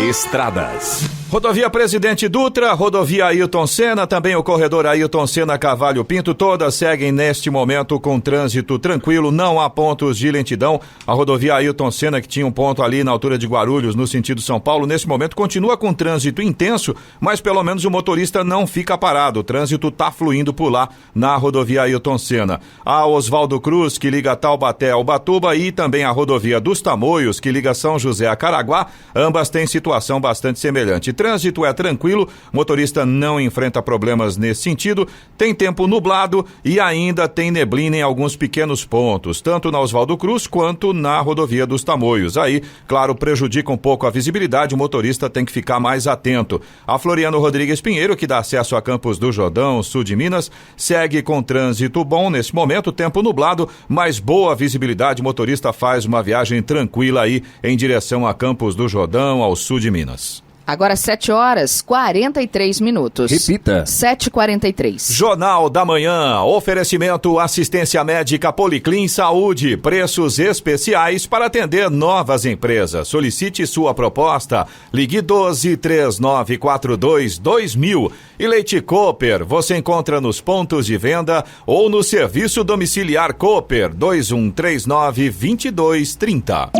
Estradas. Rodovia Presidente Dutra, rodovia Ailton Senna, também o corredor Ailton Senna Cavalho Pinto, todas seguem neste momento com trânsito tranquilo, não há pontos de lentidão. A rodovia Ailton Senna, que tinha um ponto ali na altura de Guarulhos, no sentido São Paulo, nesse momento continua com trânsito intenso, mas pelo menos o motorista não fica parado, o trânsito está fluindo por lá na rodovia Ailton Senna. A Oswaldo Cruz, que liga Taubaté ao Ubatuba, e também a rodovia dos Tamoios, que liga São José a Caraguá, ambas têm situação bastante semelhante. Trânsito é tranquilo, motorista não enfrenta problemas nesse sentido, tem tempo nublado e ainda tem neblina em alguns pequenos pontos, tanto na Oswaldo Cruz quanto na rodovia dos Tamoios. Aí, claro, prejudica um pouco a visibilidade, o motorista tem que ficar mais atento. A Floriano Rodrigues Pinheiro, que dá acesso a Campos do Jordão, sul de Minas, segue com trânsito bom nesse momento, tempo nublado, mas boa visibilidade, o motorista faz uma viagem tranquila aí em direção a Campos do Jordão, ao sul de Minas. Agora 7h43. Repita. 7h43. Jornal da Manhã. Oferecimento assistência médica Policlin Saúde. Preços especiais para atender novas empresas. Solicite sua proposta. Ligue 12-3942-2000. E Leite Cooper. Você encontra nos pontos de venda ou no serviço domiciliar Cooper 2139-2230.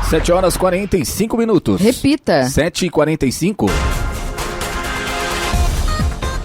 7h45. Repita. 7h45.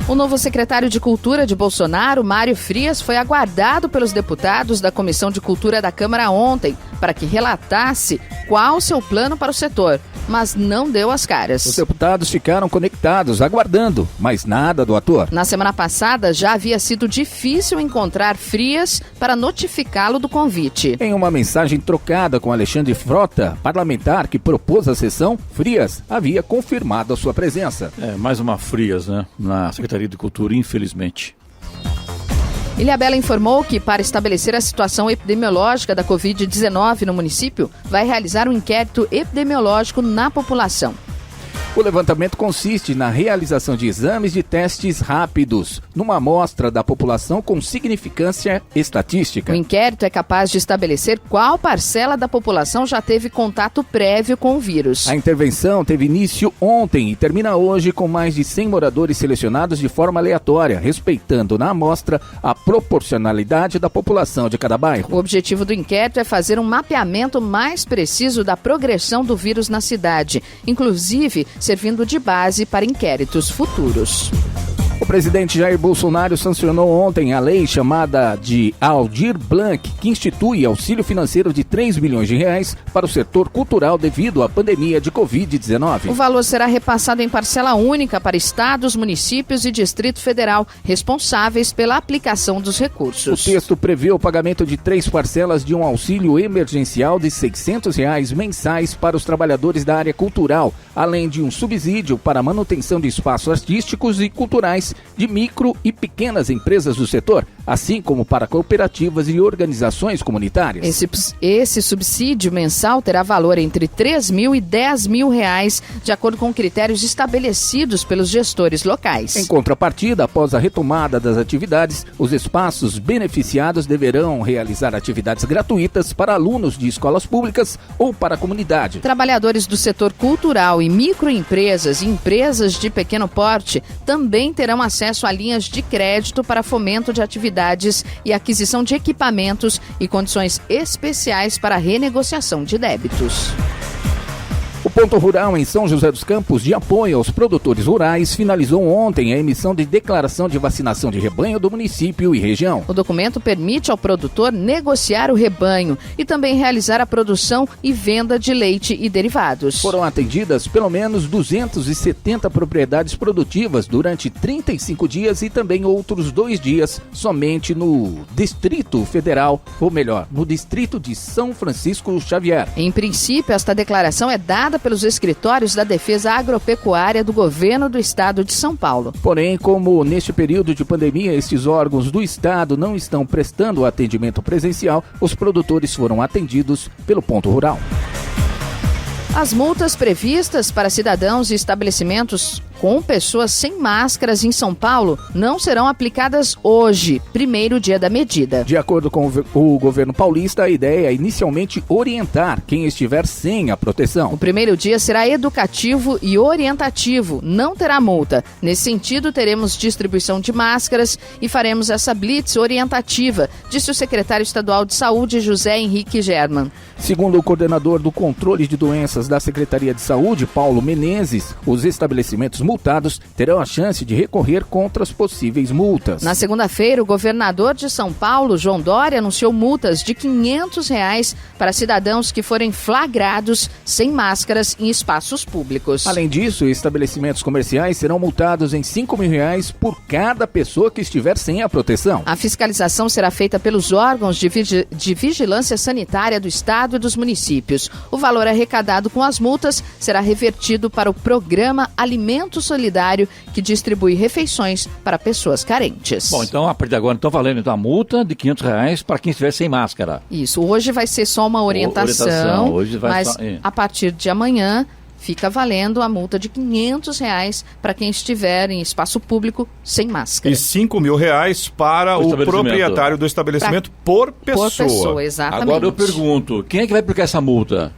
O novo secretário de Cultura de Bolsonaro, Mário Frias, foi aguardado pelos deputados da Comissão de Cultura da Câmara ontem para que relatasse qual o seu plano para o setor, mas não deu as caras. Os deputados ficaram conectados, aguardando, mas nada do ator. Na semana passada, já havia sido difícil encontrar Frias para notificá-lo do convite. Em uma mensagem trocada com Alexandre Frota, parlamentar que propôs a sessão, Frias havia confirmado a sua presença. Mais uma Frias, né? Na Secretaria de Cultura, infelizmente. Ilhabela informou que, para estabelecer a situação epidemiológica da Covid-19 no município, vai realizar um inquérito epidemiológico na população. O levantamento consiste na realização de exames de testes rápidos, numa amostra da população com significância estatística. O inquérito é capaz de estabelecer qual parcela da população já teve contato prévio com o vírus. A intervenção teve início ontem e termina hoje com mais de 100 moradores selecionados de forma aleatória, respeitando na amostra a proporcionalidade da população de cada bairro. O objetivo do inquérito é fazer um mapeamento mais preciso da progressão do vírus na cidade, inclusive servindo de base para inquéritos futuros. O presidente Jair Bolsonaro sancionou ontem a lei chamada de Aldir Blanc, que institui auxílio financeiro de 3 bilhões de reais para o setor cultural devido à pandemia de Covid-19. O valor será repassado em parcela única para estados, municípios e Distrito Federal, responsáveis pela aplicação dos recursos. O texto prevê o pagamento de 3 parcelas de um auxílio emergencial de R$ 600 mensais para os trabalhadores da área cultural, além de um subsídio para a manutenção de espaços artísticos e culturais de micro e pequenas empresas do setor, assim como para cooperativas e organizações comunitárias. Esse subsídio mensal terá valor entre R$3.000 e R$10.000, de acordo com critérios estabelecidos pelos gestores locais. Em contrapartida, após a retomada das atividades, os espaços beneficiados deverão realizar atividades gratuitas para alunos de escolas públicas ou para a comunidade. Trabalhadores do setor cultural e microempresas e empresas de pequeno porte também terão acesso a linhas de crédito para fomento de atividades e aquisição de equipamentos e condições especiais para renegociação de débitos. O Ponto Rural em São José dos Campos, de apoio aos produtores rurais, finalizou ontem a emissão de declaração de vacinação de rebanho do município e região. O documento permite ao produtor negociar o rebanho e também realizar a produção e venda de leite e derivados. Foram atendidas pelo menos 270 propriedades produtivas durante 35 dias e também outros 2 dias somente no Distrito Federal, ou melhor, no Distrito de São Francisco Xavier. Em princípio, esta declaração é dada pelos escritórios da Defesa Agropecuária do Governo do Estado de São Paulo. Porém, como neste período de pandemia estes órgãos do Estado não estão prestando atendimento presencial, os produtores foram atendidos pelo Ponto Rural. As multas previstas para cidadãos e estabelecimentos com pessoas sem máscaras em São Paulo não serão aplicadas hoje, primeiro dia da medida. De acordo com o governo paulista, a ideia é inicialmente orientar quem estiver sem a proteção. O primeiro dia será educativo e orientativo, não terá multa. Nesse sentido, teremos distribuição de máscaras e faremos essa blitz orientativa, disse o secretário estadual de Saúde, José Henrique German. Segundo o coordenador do controle de doenças da Secretaria de Saúde, Paulo Menezes, os estabelecimentos multados terão a chance de recorrer contra as possíveis multas. Na segunda-feira, o governador de São Paulo, João Dória, anunciou multas de R$ 500 para cidadãos que forem flagrados sem máscaras em espaços públicos. Além disso, estabelecimentos comerciais serão multados em R$ 5.000 por cada pessoa que estiver sem a proteção. A fiscalização será feita pelos órgãos de vigilância sanitária do Estado e dos municípios. O valor arrecadado com as multas será revertido para o programa Alimento Solidário, que distribui refeições para pessoas carentes. Bom, então a partir de agora, valendo a multa de R$ 500 para quem estiver sem máscara. Isso, hoje vai ser só uma orientação, hoje vai mas a partir de amanhã fica valendo a multa de R$ 500 para quem estiver em espaço público sem máscara. E R$ 5.000 para o proprietário do estabelecimento por pessoa. Por pessoa, exatamente. Agora eu pergunto, quem é que vai aplicar essa multa?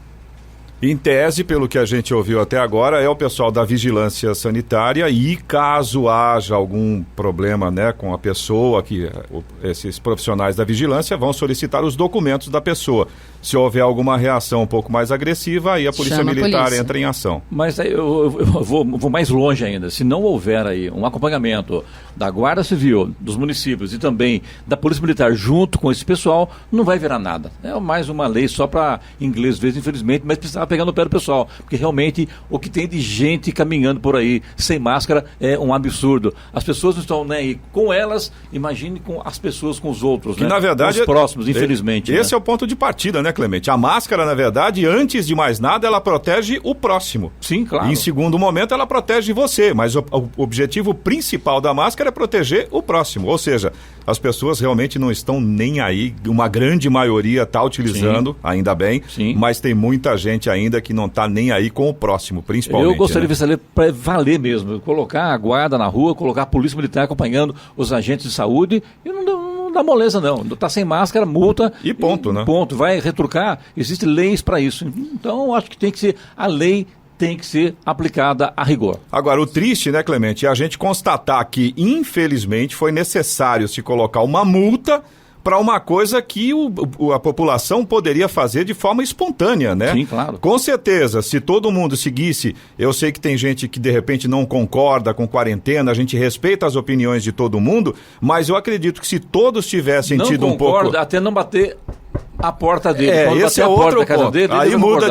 Em tese, pelo que a gente ouviu até agora, é o pessoal da vigilância sanitária e caso haja algum problema, né, com a pessoa, que esses profissionais da vigilância vão solicitar os documentos da pessoa. Se houver alguma reação um pouco mais agressiva, aí a Polícia Militar entra em ação. Mas aí eu vou mais longe ainda. Se não houver aí um acompanhamento da Guarda Civil, dos municípios e também da Polícia Militar junto com esse pessoal, não vai virar nada. É mais uma lei só para inglês, infelizmente, mas precisava pegar no pé do pessoal, porque realmente o que tem de gente caminhando por aí sem máscara é um absurdo. As pessoas não estão nem aí com elas, imagine com as pessoas com os outros, que, né? Na verdade, os próximos, infelizmente. Esse é o ponto de partida, né, Clemente? A máscara, na verdade, antes de mais nada, ela protege o próximo. Sim, claro. E em segundo momento, ela protege você, mas o objetivo principal da máscara é proteger o próximo. Ou seja, as pessoas realmente não estão nem aí, uma grande maioria está utilizando, sim, ainda bem, sim, mas tem muita gente aí ainda que não está nem aí com o próximo, principalmente. Eu gostaria né? de ver essa lei para valer mesmo, colocar a guarda na rua, colocar a polícia militar acompanhando os agentes de saúde e não dá moleza não, está sem máscara, multa e ponto, né? Ponto, vai retrucar, existem leis para isso, então acho que tem que ser, a lei tem que ser aplicada a rigor. Agora, o triste, né, Clemente, é a gente constatar que, infelizmente, foi necessário se colocar uma multa para uma coisa que a população poderia fazer de forma espontânea, né? Sim, claro. Com certeza, se todo mundo seguisse, eu sei que tem gente que de repente não concorda com quarentena, a gente respeita as opiniões de todo mundo, mas eu acredito que se todos tivessem tido um pouco... Não concorda, até não bater a porta dele. Esse é outro ponto. Dele, aí muda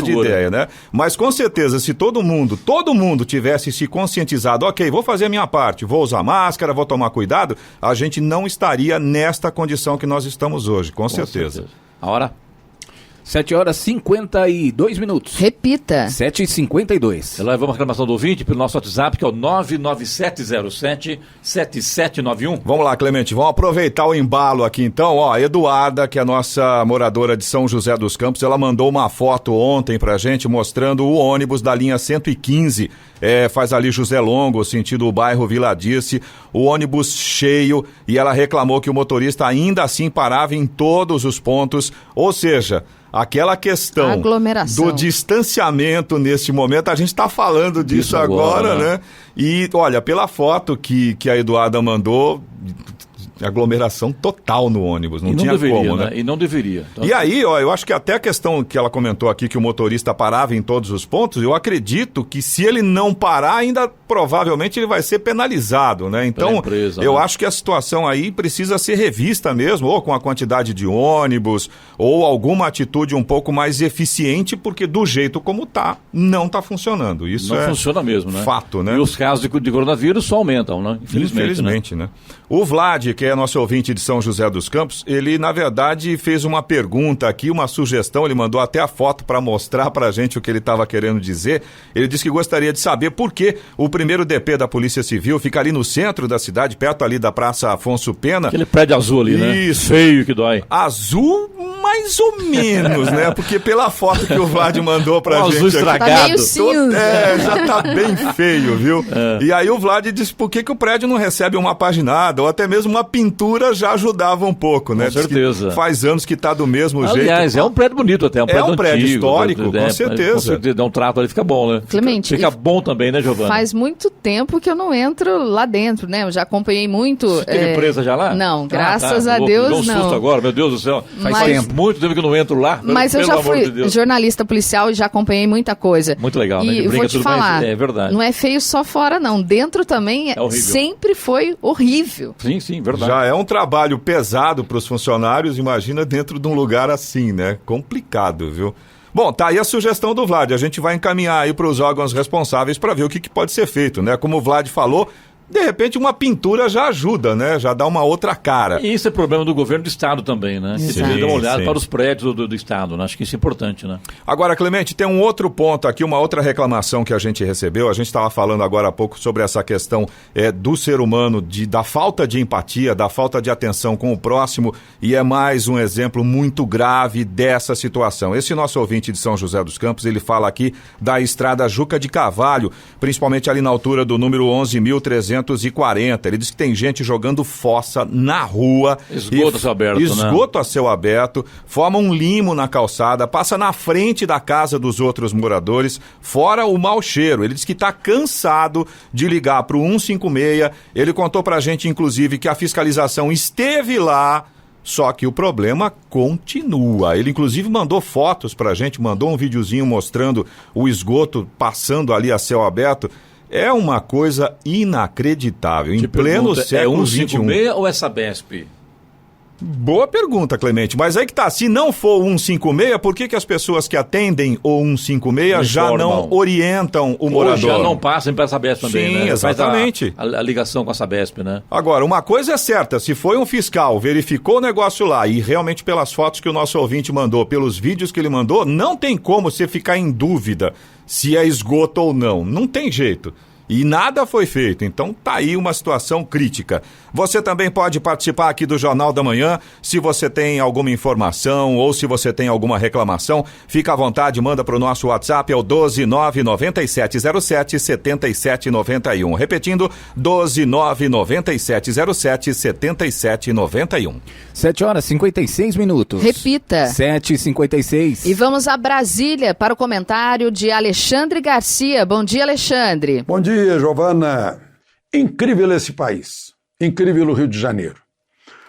de ideia, né? Mas com certeza, se todo mundo tivesse se conscientizado, ok, vou fazer a minha parte, vou usar máscara, vou tomar cuidado, a gente não estaria nesta condição que nós estamos hoje, com certeza. A hora? 7h52. Repita. 7h52. Nós vamos a reclamação do ouvinte pelo nosso WhatsApp, que é o 99707-7791. Vamos lá, Clemente, vamos aproveitar o embalo aqui então. Ó, a Eduarda, que é a nossa moradora de São José dos Campos, ela mandou uma foto ontem pra gente mostrando o ônibus da linha 115. Faz ali José Longo, sentido o bairro Vila Dirce, o ônibus cheio, e ela reclamou que o motorista ainda assim parava em todos os pontos, ou seja... Aquela questão do distanciamento neste momento, a gente está falando disso agora, né? E, olha, pela foto que a Eduarda mandou, aglomeração total no ônibus, não tinha como, né? E não deveria. Então... E aí, ó, eu acho que até a questão que ela comentou aqui, que o motorista parava em todos os pontos, eu acredito que se ele não parar, ainda provavelmente ele vai ser penalizado, né? Então, eu acho que a situação aí precisa ser revista mesmo, ou com a quantidade de ônibus, ou alguma atitude um pouco mais eficiente, porque do jeito como tá, não tá funcionando. Isso não funciona mesmo, né? Fato, né? E os casos de coronavírus só aumentam, né? Infelizmente, né? O Vlad, que é nosso ouvinte de São José dos Campos, ele, na verdade, fez uma pergunta aqui, uma sugestão, ele mandou até a foto para mostrar pra gente o que ele estava querendo dizer. Ele disse que gostaria de saber por que o primeiro DP da Polícia Civil fica ali no centro da cidade, perto ali da Praça Afonso Pena. Aquele prédio azul ali, né? Isso. Feio que dói. Azul, mais ou menos, né? Porque pela foto que o Vlad mandou pra gente... azul estragado. Tá meio cinza. Já tá bem feio, viu? E aí o Vlad disse por que o prédio não recebe uma paginada ou até mesmo uma pintura já ajudava um pouco, né? Com certeza. Faz anos que tá do mesmo jeito. Aliás, é um prédio bonito até, um prédio antigo. Prédio histórico, com certeza. Com certeza, dá um trato ali, fica bom, né? Clemente. Fica bom também, né, Giovana? Faz muito tempo que eu não entro lá dentro, né? Eu já acompanhei muito... Você teve presa já lá? Não, graças a Deus não. Me deu um susto agora, meu Deus do céu. Faz muito tempo que eu não entro lá. Mas eu já fui jornalista policial e já acompanhei muita coisa. Muito legal, né? E vou te falar, é verdade. Não é feio só fora, não. Dentro também sempre foi horrível. Sim, verdade. Já é um trabalho pesado para os funcionários, imagina dentro de um lugar assim, né? Complicado, viu? Bom, tá aí a sugestão do Vlad, a gente vai encaminhar aí para os órgãos responsáveis para ver o que pode ser feito, né? Como o Vlad falou, de repente uma pintura já ajuda, né? Já dá uma outra cara. E isso é problema do governo do estado também, né? Você tem que dar uma olhada para os prédios do estado, né? Acho que isso é importante, né? Agora, Clemente, tem um outro ponto aqui, uma outra reclamação que a gente recebeu. A gente estava falando agora há pouco sobre essa questão do ser humano, da falta de empatia, da falta de atenção com o próximo, e é mais um exemplo muito grave dessa situação. Esse nosso ouvinte de São José dos Campos, ele fala aqui da estrada Juca de Carvalho, principalmente ali na altura do número 11.340. Ele diz que tem gente jogando fossa na rua. Esgoto a céu aberto, Esgoto a céu aberto, forma um limo na calçada, passa na frente da casa dos outros moradores, fora o mau cheiro. Ele diz que está cansado de ligar para o 156. Ele contou pra gente, inclusive, que a fiscalização esteve lá, só que o problema continua. Ele, inclusive, mandou fotos pra gente, mandou um videozinho mostrando o esgoto passando ali a céu aberto. É uma coisa inacreditável. Em pleno século XXI. É 156 ou é Sabesp? Boa pergunta, Clemente. Mas aí que tá, se não for o 156, por que as pessoas que atendem o 156 já não orientam o morador? Ou já não passam para a Sabesp também, né? Sim, exatamente. Faz a ligação com a Sabesp, né? Agora, uma coisa é certa, se foi um fiscal, verificou o negócio lá e realmente pelas fotos que o nosso ouvinte mandou, pelos vídeos que ele mandou, não tem como você ficar em dúvida se é esgoto ou não. Não tem jeito. E nada foi feito, então tá aí uma situação crítica. Você também pode participar aqui do Jornal da Manhã. Se você tem alguma informação ou se você tem alguma reclamação, fica à vontade, manda para o nosso WhatsApp, é o 12997077791. Repetindo, 12997077791. 7h56. Repita. 7h56. E vamos a Brasília para o comentário de Alexandre Garcia. Bom dia, Alexandre. Bom dia, Giovana. Incrível esse país. Incrível o Rio de Janeiro.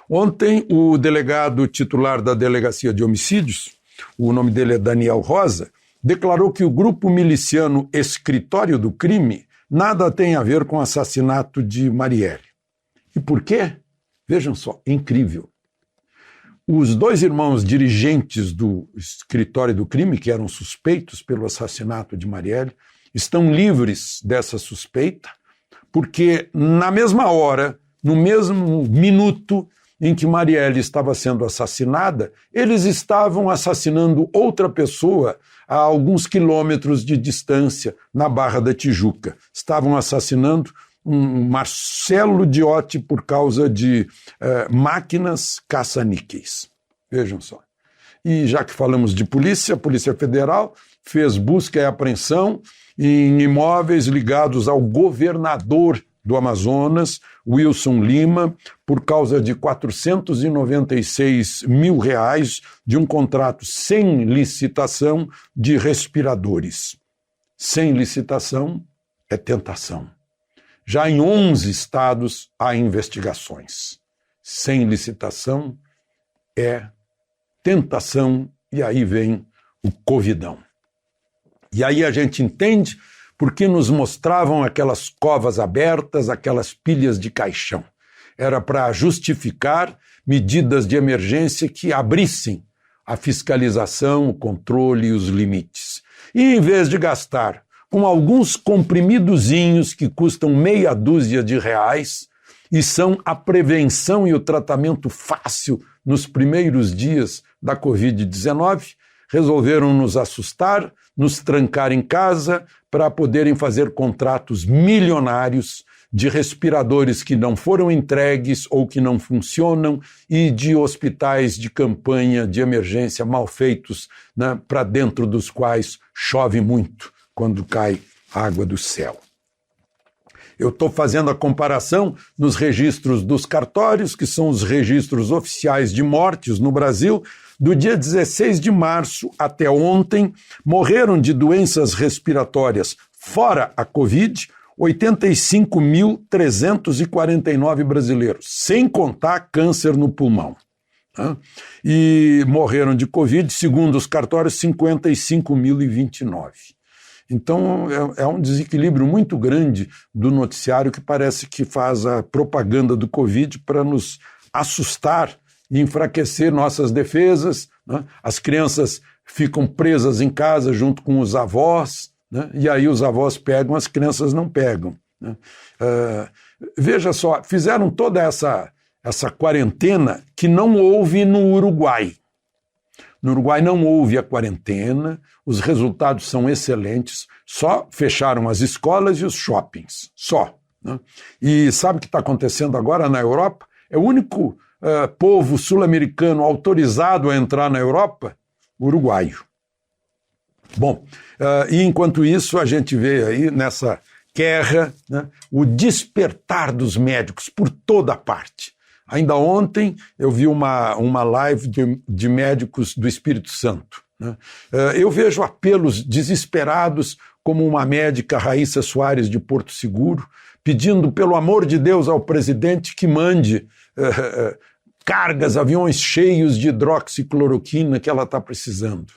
Ontem, o delegado titular da Delegacia de Homicídios, o nome dele é Daniel Rosa, declarou que o grupo miliciano Escritório do Crime nada tem a ver com o assassinato de Marielle. E por quê? Vejam só, incrível. Os dois irmãos dirigentes do Escritório do Crime, que eram suspeitos pelo assassinato de Marielle, estão livres dessa suspeita, porque na mesma hora, no mesmo minuto em que Marielle estava sendo assassinada, eles estavam assassinando outra pessoa a alguns quilômetros de distância, na Barra da Tijuca. Estavam assassinando um Marcelo Diotti por causa de máquinas caça-níqueis. Vejam só. E já que falamos de polícia, a Polícia Federal fez busca e apreensão em imóveis ligados ao governador do Amazonas, Wilson Lima, por causa de R$496 mil de um contrato sem licitação de respiradores. Sem licitação é tentação. Já em 11 estados há investigações. Sem licitação é tentação, e aí vem o covidão. E aí a gente entende porque nos mostravam aquelas covas abertas, aquelas pilhas de caixão. Era para justificar medidas de emergência que abrissem a fiscalização, o controle e os limites. E em vez de gastar com alguns comprimidozinhos que custam meia dúzia de reais e são a prevenção e o tratamento fácil nos primeiros dias da Covid-19, resolveram nos assustar, nos trancar em casa para poderem fazer contratos milionários de respiradores que não foram entregues ou que não funcionam e de hospitais de campanha de emergência mal feitos, né, para dentro dos quais chove muito quando cai água do céu. Eu estou fazendo a comparação nos registros dos cartórios, que são os registros oficiais de mortes no Brasil. Do dia 16 de março até ontem, morreram de doenças respiratórias fora a Covid 85.349 brasileiros, sem contar câncer no pulmão. E morreram de Covid, segundo os cartórios, 55.029. Então, é um desequilíbrio muito grande do noticiário que parece que faz a propaganda do Covid para nos assustar e enfraquecer nossas defesas, né? As crianças ficam presas em casa junto com os avós, né? E aí os avós pegam, as crianças não pegam, né? Veja só, fizeram toda essa quarentena que não houve no Uruguai. No Uruguai não houve a quarentena, os resultados são excelentes, só fecharam as escolas e os shoppings, só, né? E sabe o que está acontecendo agora na Europa? É o único povo sul-americano autorizado a entrar na Europa, uruguaio. Bom, e enquanto isso a gente vê aí nessa guerra, né, o despertar dos médicos por toda parte. Ainda ontem eu vi uma live de médicos do Espírito Santo, né? Eu vejo apelos desesperados como uma médica, Raíssa Soares, de Porto Seguro, pedindo, pelo amor de Deus, ao presidente que mande cargas, aviões cheios de hidroxicloroquina que ela está precisando.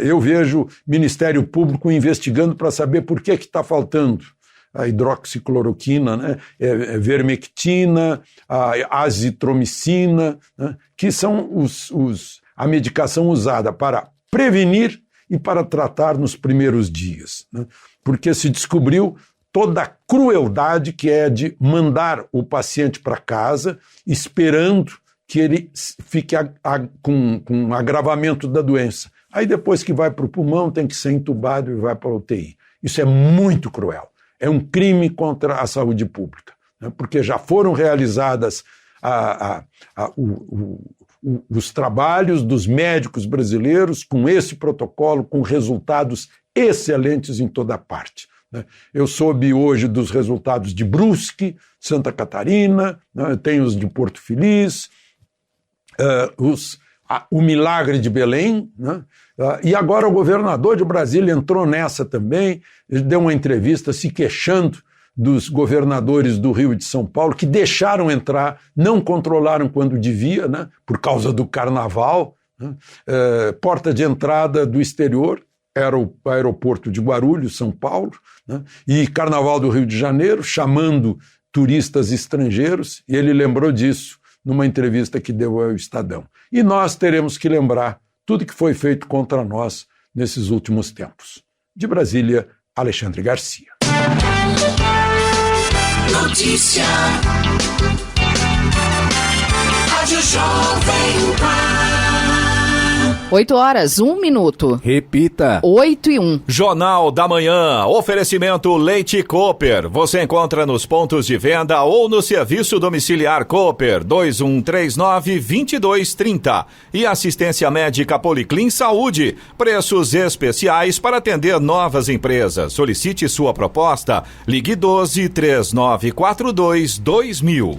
Eu vejo Ministério Público investigando para saber por que está faltando a hidroxicloroquina, né? Vermectina, a azitromicina, né? Que são a medicação usada para prevenir e para tratar nos primeiros dias, né? Porque se descobriu toda a crueldade que é de mandar o paciente para casa esperando que ele fique com agravamento da doença. Aí depois que vai para o pulmão tem que ser entubado e vai para a UTI. Isso é muito cruel. é um crime contra a saúde pública, né? Porque já foram realizadas os trabalhos dos médicos brasileiros com esse protocolo, com resultados excelentes em toda parte, né? Eu soube hoje dos resultados de Brusque, Santa Catarina, né? Tem os de Porto Feliz, o Milagre de Belém, né? E agora o governador de Brasília entrou nessa também, ele deu uma entrevista se queixando dos governadores do Rio e de São Paulo, que deixaram entrar, não controlaram quando devia, né? Por causa do carnaval, né? Porta de entrada do exterior era o aeroporto de Guarulhos, São Paulo, né? E Carnaval do Rio de Janeiro, chamando turistas estrangeiros, e ele lembrou disso numa entrevista que deu ao Estadão. E nós teremos que lembrar tudo que foi feito contra nós nesses últimos tempos. De Brasília, Alexandre Garcia. Notícia. Rádio Jovem Pan. 8h01. Repita. 8h01. Jornal da Manhã. Oferecimento Leite Cooper. Você encontra nos pontos de venda ou no serviço domiciliar Cooper 2139-2230. E assistência médica Policlin Saúde. Preços especiais para atender novas empresas. Solicite sua proposta. Ligue 12-3942-2000.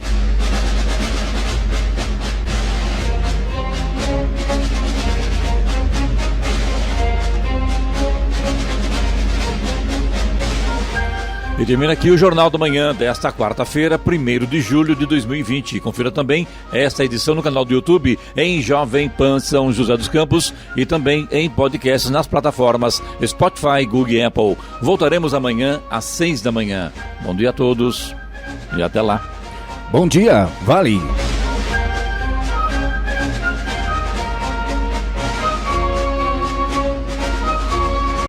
E termina aqui o Jornal da Manhã desta quarta-feira, 1º de julho de 2020. Confira também esta edição no canal do YouTube em Jovem Pan São José dos Campos e também em podcasts nas plataformas Spotify, Google e Apple. Voltaremos amanhã às 6 da manhã. Bom dia a todos e até lá. Bom dia, Vale.